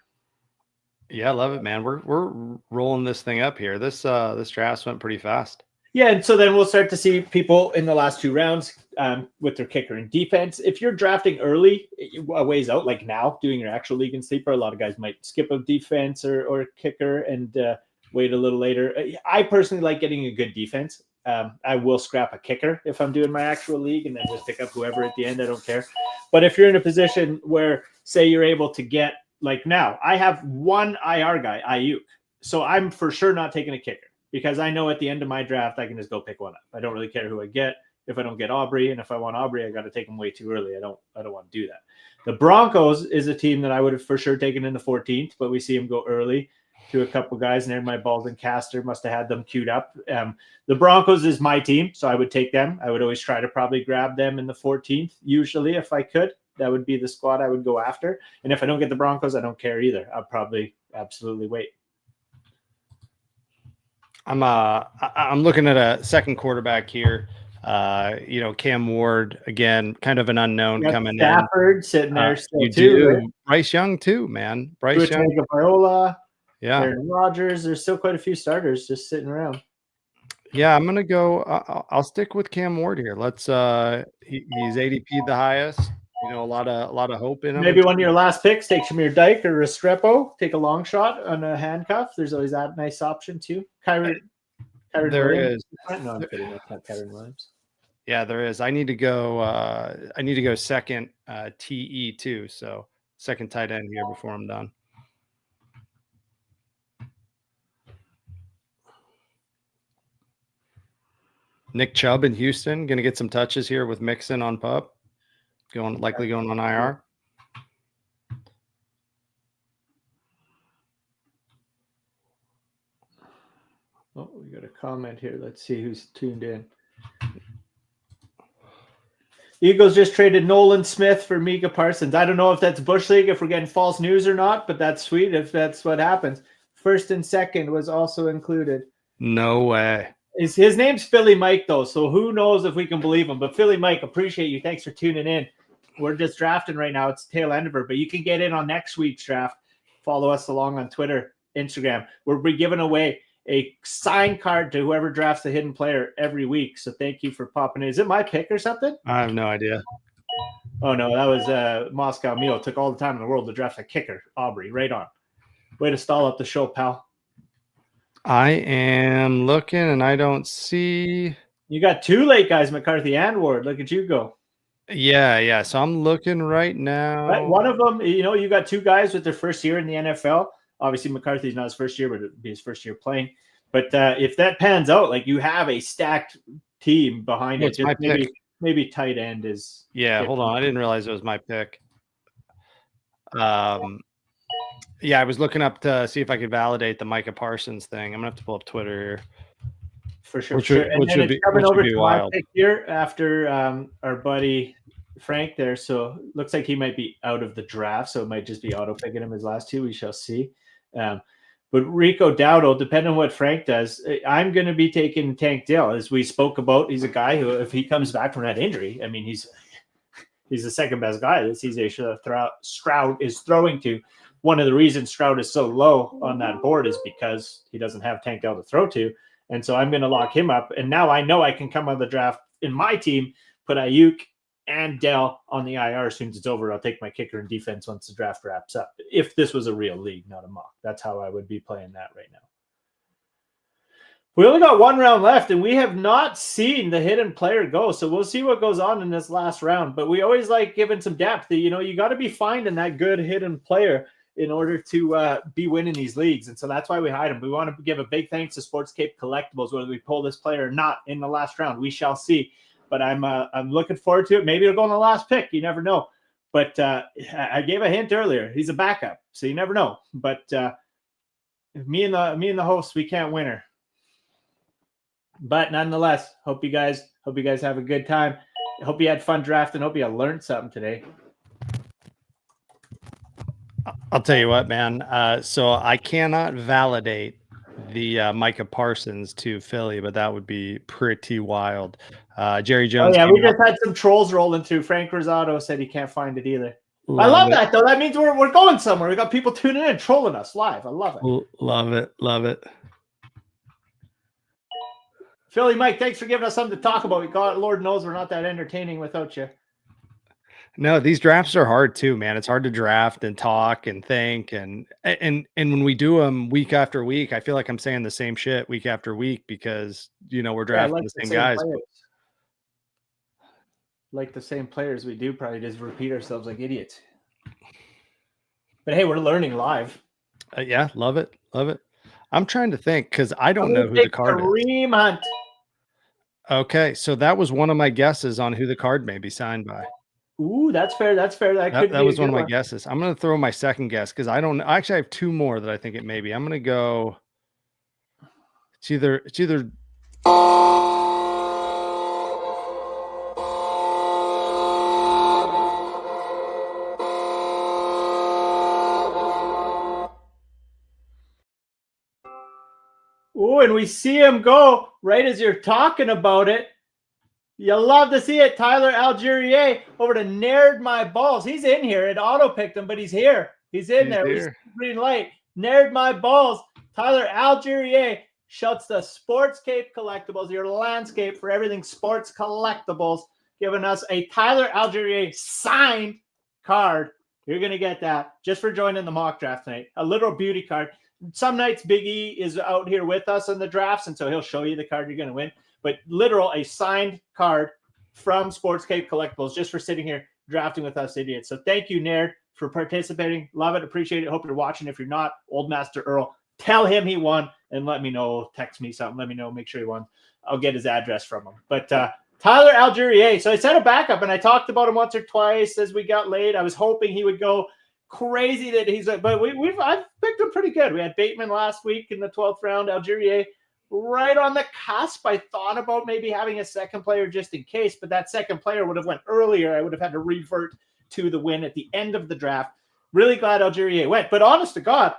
Yeah, I love it, man. We're rolling this thing up here. This draft went pretty fast. Yeah, and so then we'll start to see people in the last 2 rounds with their kicker and defense. If you're drafting early, a ways out, like now, doing your actual league and sleeper, a lot of guys might skip a defense or kicker and wait a little later. I personally like getting a good defense. I will scrap a kicker if I'm doing my actual league and then just pick up whoever at the end. I don't care. But if you're in a position where, say, you're able to get, like now, I have one IR guy, Ayuk. So I'm for sure not taking a kicker, because I know at the end of my draft, I can just go pick one up. I don't really care who I get. If I don't get Aubrey, and if I want Aubrey, I got to take him way too early. I don't want to do that. The Broncos is a team that I would have for sure taken in the 14th, but we see him go early to a couple guys, and there my balls and caster must have had them queued up. The Broncos is my team, so I would take them. I would always try to probably grab them in the 14th, usually if I could. That would be the squad I would go after. And if I don't get the Broncos, I don't care either. I'll probably absolutely wait. I'm looking at a second quarterback here. Cam Ward, again, kind of an unknown coming Stafford sitting there still you too. do. Right? Bryce Young too, man. Bryce Young, Viola, yeah. Aaron Rodgers. There's still quite a few starters just sitting around. Yeah, I'm gonna go. I'll stick with Cam Ward here. Let's. He's ADP the highest. A lot of hope in him. Maybe one of your last picks, take Shamir Dyke or Restrepo. Take a long shot on a handcuff. There's always that nice option too. Kyron there Williams. is. No, I'm kidding. That's not Kyron Williams. Yeah, there is. I need to go second TE too. So second tight end here before I'm done. Nick Chubb in Houston going to get some touches here with Mixon on pup. Likely going on IR. Oh, we got a comment here. Let's see who's tuned in. Eagles just traded Nolan Smith for Micah Parsons. I don't know if that's Bush League, if we're getting false news or not, but that's sweet if that's what happens. First and second was also included. No way. His name's Philly Mike, though, so who knows if we can believe him. But Philly Mike, appreciate you. Thanks for tuning in. We're just drafting right now. It's tail end of her, but you can get in on next week's draft. Follow us along on Twitter, Instagram. We'll be giving away a signed card to whoever drafts the hidden player every week. So thank you for popping in. Is it my pick or something? I have no idea. Oh, no, that was Moscow Mule. Took all the time in the world to draft a kicker. Aubrey, right on. Way to stall up the show, pal. I am looking, and I don't see. You got 2 late guys, McCarthy and Ward. Look at you go. Yeah. So I'm looking right now. Right, one of them, you got 2 guys with their first year in the NFL. Obviously, McCarthy's not his first year, but it'd be his first year playing. But if that pans out, like you have a stacked team behind it. Just maybe tight end is. Yeah, hold on. I didn't realize it was my pick. Yeah, I was looking up to see if I could validate the Micah Parsons thing. I'm gonna have to pull up Twitter here. For sure. Which should be coming over to wild. my pick here after our buddy Frank there. So looks like he might be out of the draft. So it might just be auto picking him his last 2. We shall see. But Rico Dowdle, depending on what Frank does, I'm going to be taking Tank Dell, as we spoke about. He's a guy who, if he comes back from that injury, I mean, he's the second best guy that CJ Stroud is throwing to. One of the reasons Stroud is so low on that board is because he doesn't have Tank Dell to throw to. And so I'm going to lock him up. And now I know I can come on the draft in my team, put Ayuk and Dell on the IR as soon as it's over. I'll take my kicker and defense once the draft wraps up. If this was a real league, not a mock. That's how I would be playing that right now. We only got 1 round left, and we have not seen the hidden player go. So we'll see what goes on in this last round. But we always like giving some depth. You got to be finding that good hidden player in order to be winning these leagues. And so that's why we hide them. We want to give a big thanks to Sports Cape Collectibles, whether we pull this player or not in the last round. We shall see. But I'm looking forward to it. Maybe it'll go on the last pick. You never know. But I gave a hint earlier. He's a backup, so you never know. But me and the host, we can't win her. But nonetheless, hope you guys have a good time. I hope you had fun drafting. Hope you learned something today. I'll tell you what, man. So I cannot validate the Micah Parsons to Philly, but that would be pretty wild. Jerry Jones. Oh, yeah, we just had some trolls rolling through. Frank Rosado said he can't find it either. I love that, though. That means we're going somewhere. We got people tuning in, trolling us live. I love it. Love it. Philly Mike, thanks for giving us something to talk about. God, Lord knows we're not that entertaining without you. No, these drafts are hard too, man. It's hard to draft and talk and think and when we do them week after week, I feel like I'm saying the same shit week after week because we're drafting like the same guys. Like the same players we do, probably just repeat ourselves like idiots. But hey, we're learning live. Yeah, love it, love it. I'm trying to think because I don't know who the card is. Kareem Hunt. Okay, so that was one of my guesses on who the card may be signed by. Ooh, that's fair. That's fair. That was one of my guesses. I'm going to throw my second guess because I don't. Actually, I have two more that I think it may be. I'm going to go. It's either. Ooh, and we see him go right as you're talking about it. You love to see it. Tyler Algier over to Nared My Balls. He's in here. It auto-picked him, but he's here. He's in there. He's green light. Nared My Balls. Tyler Algier shouts to Sports Cape Collectibles, your landscape for everything sports collectibles, giving us a Tyler Algier signed card. You're going to get that just for joining the mock draft tonight. A literal beauty card. Some nights Big E is out here with us in the drafts, and so he'll show you the card you're going to win. But literal, a signed card from Sports Cape Collectibles just for sitting here drafting with us idiots. So thank you, Naird, for participating. Love it. Appreciate it. Hope you're watching. If you're not, Old Master Earl, tell him he won and let me know. Text me something. Let me know. Make sure he won. I'll get his address from him. But Tyler Algier. So I sent a backup, and I talked about him once or twice as we got late. I was hoping he would go crazy that he's – but I've picked him pretty good. We had Bateman last week in the 12th round. Algier right on the cusp. I thought about maybe having a second player just in case, but that second player would have went earlier. I would have had to revert to the win at the end of the draft. Really glad Algier went, but honest to God,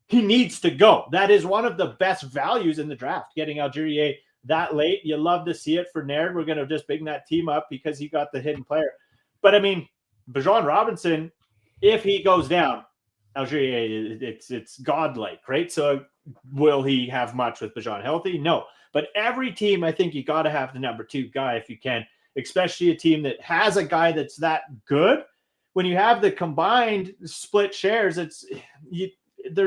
he needs to go. That is one of the best values in the draft, getting Algier that late. You love to see it for Naird. We're going to just big that team up because he got the hidden player. But I mean, Bijan Robinson, if he goes down, Algier, it's godlike, right? So will he have much with Bijan healthy? No. But every team, I think you got to have the number 2 guy if you can, especially a team that has a guy that's that good. When you have the combined split shares, I'm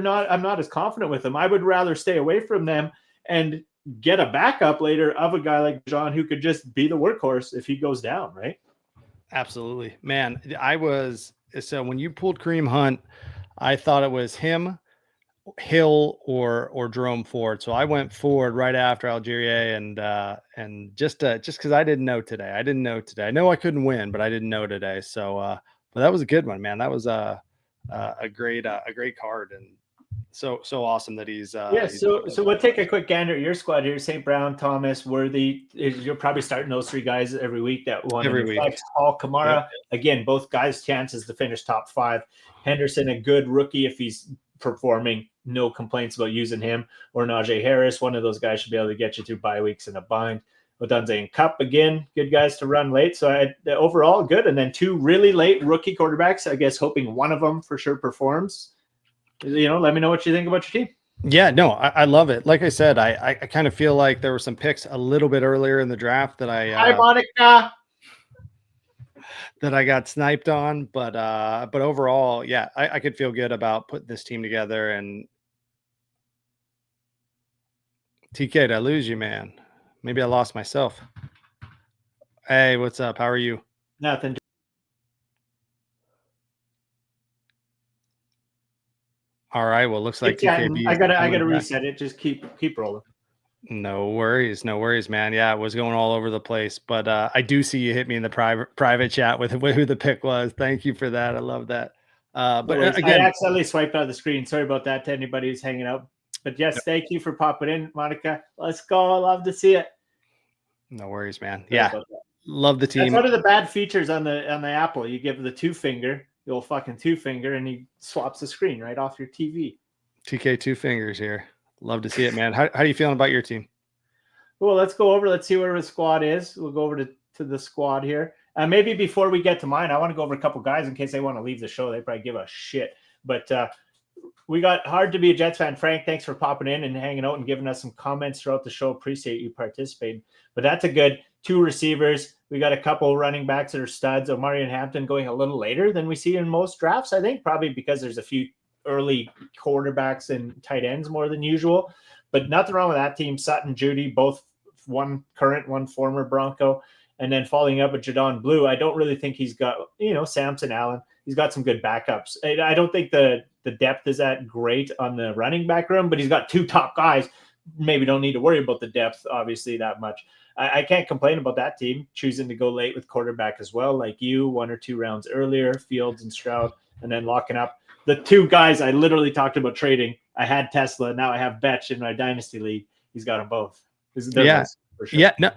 not as confident with them. I would rather stay away from them and get a backup later of a guy like Bijan who could just be the workhorse if he goes down, right? Absolutely. Man, so when you pulled Kareem Hunt, I thought it was him, Hill, or Jerome Ford. So I went Ford right after Algier, and just because I didn't know today. I know I couldn't win, but I didn't know today. So, but that was a good one, man. That was a great card, and so awesome that he's So we'll take a quick gander at your squad here. St. Brown, Thomas, Worthy. You're probably starting those 3 guys every week. That one every week. Paul Kamara, again, both guys' chances to finish top 5. Henderson, a good rookie if he's performing. No complaints about using him. Or Najee Harris, one of those guys should be able to get you through bye weeks in a bind. Odunze and Cup, again, good guys to run late. So overall, good. And then 2 really late rookie quarterbacks, I guess, hoping one of them for sure performs. Let me know what you think about your team. Yeah, no, I love it. Like I said, I kind of feel like there were some picks a little bit earlier in the draft that Hi, Monica. That I got sniped on, but overall, yeah, I could feel good about putting this team together. And TK, did I lose you, man? Maybe I lost myself. Hey, what's up? How are you? Nothing. All right. Well, looks like TKB. I gotta reset it. Just keep rolling. No worries, man. Yeah, it was going all over the place, but I do see you hit me in the private chat with who the pick was. Thank you for that. I love that. But again, I accidentally swiped out of the screen. Sorry about that to anybody who's hanging out. But yes, thank you for popping in, Monica. Let's go. I love to see it. No worries, man. Yeah, love the team. That's one of the bad features on the Apple. You give the 2-finger, the old fucking 2-finger, and he swaps the screen right off your TV. TK 2 fingers here. Love to see it, man. How are you feeling about your team? Well, let's go over. Let's see where the squad is. We'll go over to the squad here. Maybe before we get to mine, I want to go over a couple guys in case they want to leave the show. They probably give a shit. But we got hard to be a Jets fan. Frank, thanks for popping in and hanging out and giving us some comments throughout the show. Appreciate you participating. But that's a good 2 receivers. We got a couple running backs that are studs. Omari and Hampton going a little later than we see in most drafts, I think, probably because there's a few early quarterbacks and tight ends more than usual. But nothing wrong with that team. Sutton, Judy, both one current, one former Bronco. And then following up with Jadon Blue, I don't really think he's got, Samson Allen. He's got some good backups. I don't think the depth is that great on the running back room, but he's got 2 top guys. Maybe don't need to worry about the depth, obviously, that much. I can't complain about that team choosing to go late with quarterback as well, like you, 1 or 2 rounds earlier, Fields and Stroud, and then locking up the 2 guys I literally talked about trading. I had Tesla. Now I have Betch in my dynasty league. He's got them both. Yeah. For sure. Yeah. No,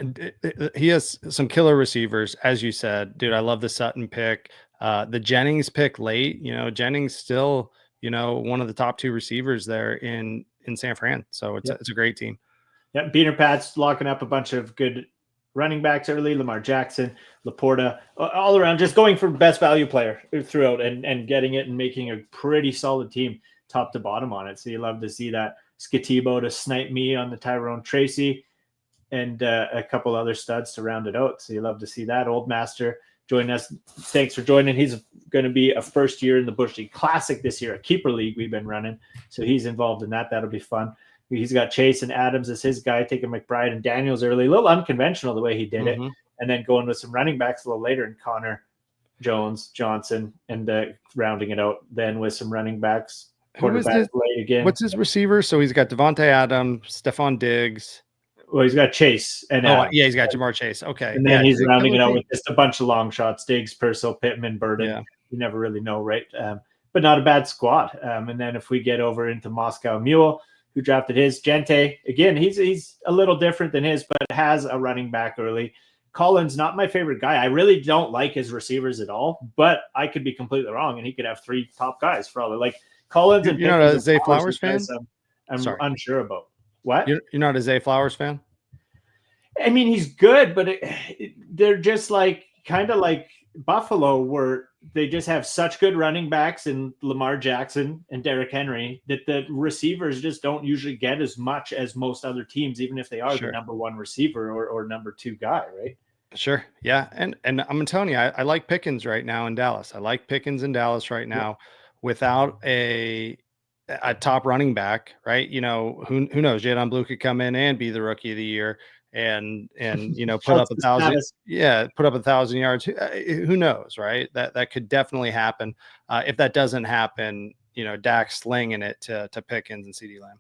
he has some killer receivers, as you said, dude. I love the Sutton pick. The Jennings pick late, Jennings still, one of the top 2 receivers there in San Fran. So it's a great team. Yeah, Beaner Pat's locking up a bunch of good running backs early. Lamar Jackson, Laporta, all around, just going for best value player throughout and getting it and making a pretty solid team top to bottom on it. So you love to see that. Skatibo to snipe me on the Tyrone Tracy and a couple other studs to round it out. So you love to see that. Old Master joining us. Thanks for joining. He's going to be a first year in the Bush League Classic this year, a keeper league we've been running. So he's involved in that. That'll be fun. He's got Chase and Adams as his guy, taking McBride and Daniels early. A little unconventional the way he did it. And then going with some running backs a little later in Connor, Jones, Johnson, and rounding it out then with some running backs. Quarterback late again. What's his receiver? So he's got Devontae Adams, Stephon Diggs. Well, he's got Chase. And he's got Jamar Chase. Okay. And then he's rounding it out with just a bunch of long shots. Diggs, Purcell, Pittman, Burden. Yeah. You never really know, right? But not a bad squad. And then if we get over into Moscow Mule, who drafted his Gente. Again, he's a little different than his, but has a running back early. Collins, not my favorite guy. I really don't like his receivers at all, but I could be completely wrong, and he could have 3 top guys for all. Like Collins and you're not a Zay Flowers fan? I'm unsure about. What? You're not a Zay Flowers fan? I mean, he's good, but they're just like kind of like Buffalo, where they just have such good running backs in Lamar Jackson and Derrick Henry that the receivers just don't usually get as much as most other teams, even if they are the number 1 receiver or number 2 guy, right? Sure. Yeah. And I'm telling you, I like Pickens right now in Dallas. I like Pickens in Dallas right now without a top running back, right? Who knows? Jadon Blue could come in and be the rookie of the year and put up 1,000 put up 1,000 yards. Who knows, right? That could definitely happen. If that doesn't happen, Dak slinging it to Pickens and CeeDee Lamb.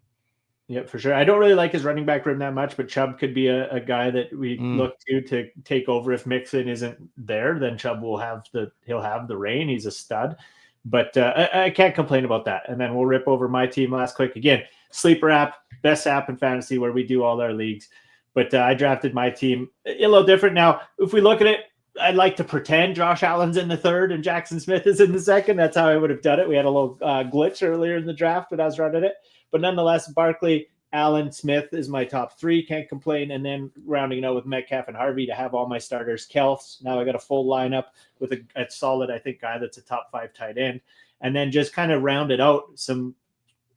Yeah, for sure. I don't really like his running back room that much, but Chubb could be a guy that we look to take over. If Mixon isn't there, then Chubb he'll have the reign. He's a stud. But I can't complain about that. And then we'll rip over my team last quick. Again, Sleeper app, best app in fantasy where we do all our leagues. But I drafted my team a little different. Now, if we look at it, I'd like to pretend Josh Allen's in the 3rd and Jackson Smith is in the 2nd. That's how I would have done it. We had a little glitch earlier in the draft when I was running it. But nonetheless, Barkley, Allen, Smith is my top 3. Can't complain. And then rounding it out with Metcalf and Harvey to have all my starters. Kels, now I got a full lineup with a solid, I think, guy that's a top 5 tight end. And then just kind of rounded out some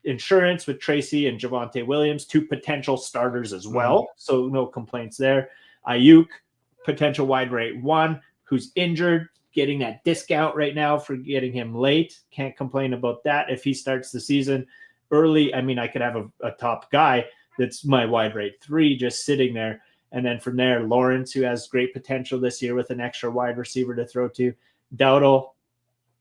insurance with Tracy and Javonte Williams, 2 potential starters as well. So no complaints there. Ayuk, potential wide rate 1, who's injured, getting that discount right now for getting him late. Can't complain about that. If he starts the season early, I mean, I could have a top guy that's my wide rate 3 just sitting there. And then from there, Lawrence, who has great potential this year with an extra wide receiver to throw to. Dowdle,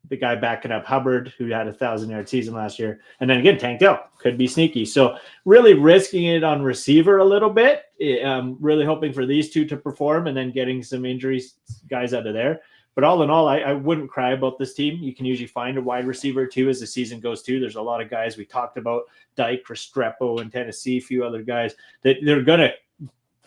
the guy backing up Hubbard, who had a 1,000-yard season last year. And then again, Tank Dell could be sneaky. So really risking it on receiver a little bit, really hoping for these 2 to perform and then getting some injuries guys out of there. But all in all, I wouldn't cry about this team. You can usually find a wide receiver too as the season goes too. There's a lot of guys we talked about, Dyke, Restrepo in Tennessee, a few other guys that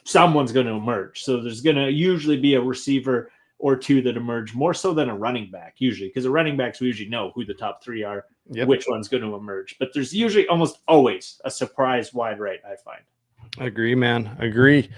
someone's going to emerge. So there's going to usually be a receiver or 2 that emerge more so than a running back usually, because the running backs we usually know who the top 3 are, which one's going to emerge. But there's usually almost always a surprise wide right, I find. Agree, man. Agree.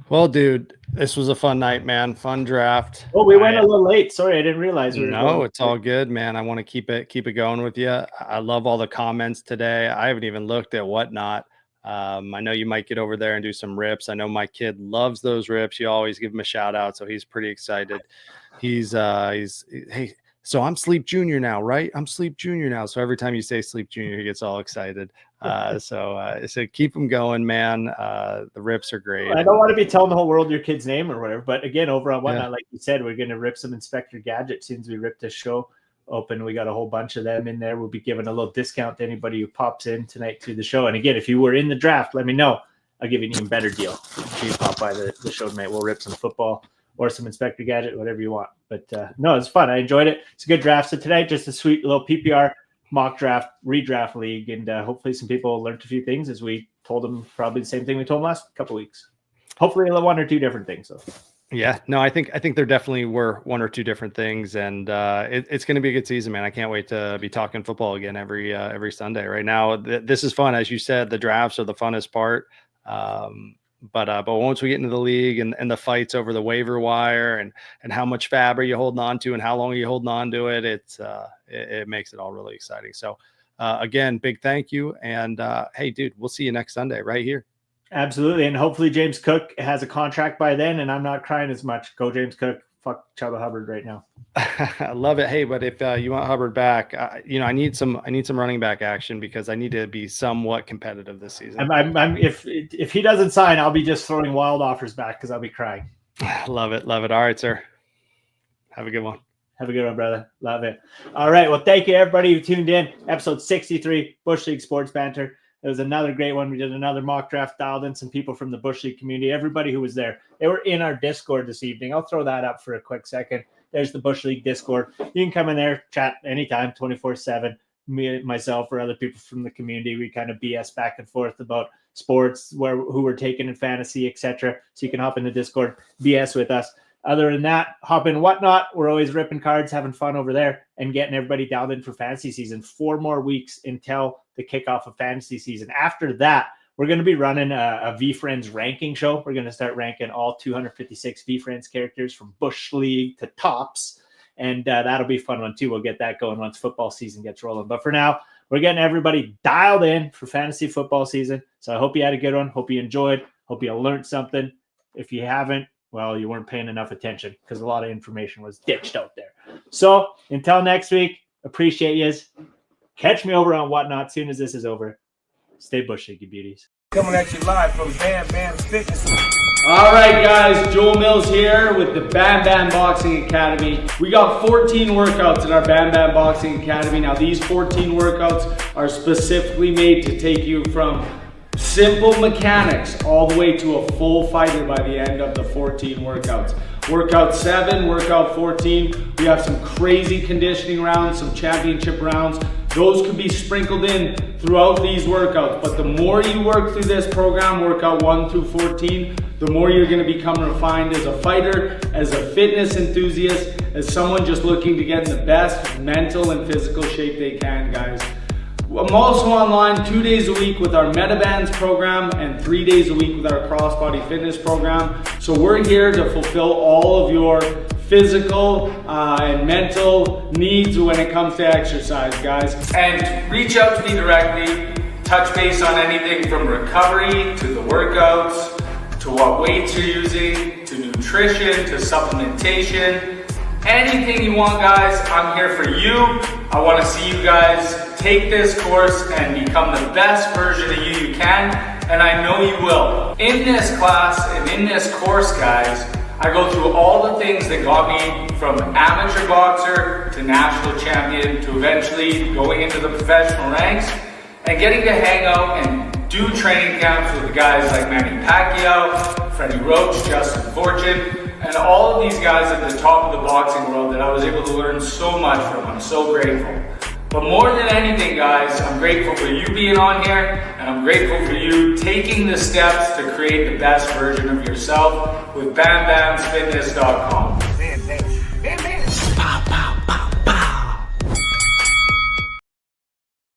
Well, dude, this was a fun night, man. Fun draft. Oh, we went a little late. Sorry, I didn't realize. No, it's all good, man. I want to keep it going with you. I love all the comments today. I haven't even looked at Whatnot. I know you might get over there and do some rips. I know my kid loves those rips. You always give him a shout out, so he's pretty excited. He's hey. So I'm Sleep Junior now, right? I'm Sleep Junior now. So every time you say Sleep Junior, he gets all excited. So keep them going, man. The rips are great. I don't want to be telling the whole world your kid's name or whatever, but again, over on Whatnot, like you said, we're going to rip some Inspector Gadget. Since we ripped this show open, we got a whole bunch of them in there. We'll be giving a little discount to anybody who pops in tonight to the show. And again, if you were in the draft, let me know. I'll give you an even better deal. If you pop by the show tonight, we'll rip some football or some Inspector Gadget, whatever you want. But no, it's fun. I enjoyed it. It's a good draft. So tonight, just a sweet little PPR mock draft, redraft league. And hopefully some people learned a few things as we told them probably the same thing we told them last couple of weeks. Hopefully one or two different things. So. Yeah, no, I think there definitely were one or two different things. And it's going to be a good season, man. I can't wait to be talking football again every Sunday. Right now, this is fun. As you said, the drafts are the funnest part. But once we get into the league and the fights over the waiver wire and how much fab are you holding on to and how long are you holding on to it, it makes it all really exciting. So again, big thank you. And hey, dude, we'll see you next Sunday right here. Absolutely. And hopefully James Cook has a contract by then and I'm not crying as much. Go James Cook. Fuck Chuba Hubbard right now. I love it. Hey, but if you want Hubbard back, I need some running back action because I need to be somewhat competitive this season. If he doesn't sign, I'll be just throwing wild offers back because I'll be crying. Love it. All right, sir. Have a good one. Have a good one, brother. Love it. All right. Well, thank you everybody who tuned in. Episode 63, Bush League Sports Banter. It was another great one. We did another mock draft, dialed in some people from the Bush League community. Everybody who was there, they were in our Discord this evening. I'll throw that up for a quick second. There's the Bush League Discord. You can come in there, chat anytime, 24/7. Me, myself, or other people from the community. We kind of BS back and forth about sports, who we're taking in fantasy, etc. So you can hop in the Discord, BS with us. Other than that, hop in Whatnot. We're always ripping cards, having fun over there, and getting everybody dialed in for fantasy season. 4 more weeks until the kickoff of fantasy season. After that, we're going to be running a V-Friends ranking show. We're going to start ranking all 256 V-Friends characters from Bush League to Tops, and that'll be a fun one too. We'll get that going once football season gets rolling. But for now, we're getting everybody dialed in for fantasy football season. So I hope you had a good one. Hope you enjoyed. Hope you learned something. If you haven't, well, you weren't paying enough attention because a lot of information was ditched out there. So until next week, appreciate yous. Catch me over on Whatnot as soon as this is over. Stay Bush League, you beauties. Coming at you live from Bam Bam Fitness. All right, guys, Joel Mills here with the Bam Bam Boxing Academy. We got 14 workouts in our Bam Bam Boxing Academy. Now, these 14 workouts are specifically made to take you from simple mechanics all the way to a full fighter by the end of the 14 workouts. Workout 7, workout 14, we have some crazy conditioning rounds, some championship rounds. Those could be sprinkled in throughout these workouts, but the more you work through this program, workout 1 through 14, the more you're going to become refined as a fighter, as a fitness enthusiast, as someone just looking to get in the best mental and physical shape they can, guys. I'm also online 2 days a week with our MetaBands program and 3 days a week with our Crossbody Fitness program. So we're here to fulfill all of your physical and mental needs when it comes to exercise, guys. And reach out to me directly, touch base on anything from recovery to the workouts, to what weights you're using, to nutrition, to supplementation. Anything you want, guys, I'm here for you. I want to see you guys take this course and become the best version of you can, and I know you will. In this class and in this course, guys, I go through all the things that got me from amateur boxer to national champion to eventually going into the professional ranks and getting to hang out and do training camps with guys like Manny Pacquiao, Freddie Roach, Justin Fortune, and all of these guys at the top of the boxing world that I was able to learn so much from. I'm so grateful. But more than anything, guys, I'm grateful for you being on here, and I'm grateful for you taking the steps to create the best version of yourself with BamBamsFitness.com.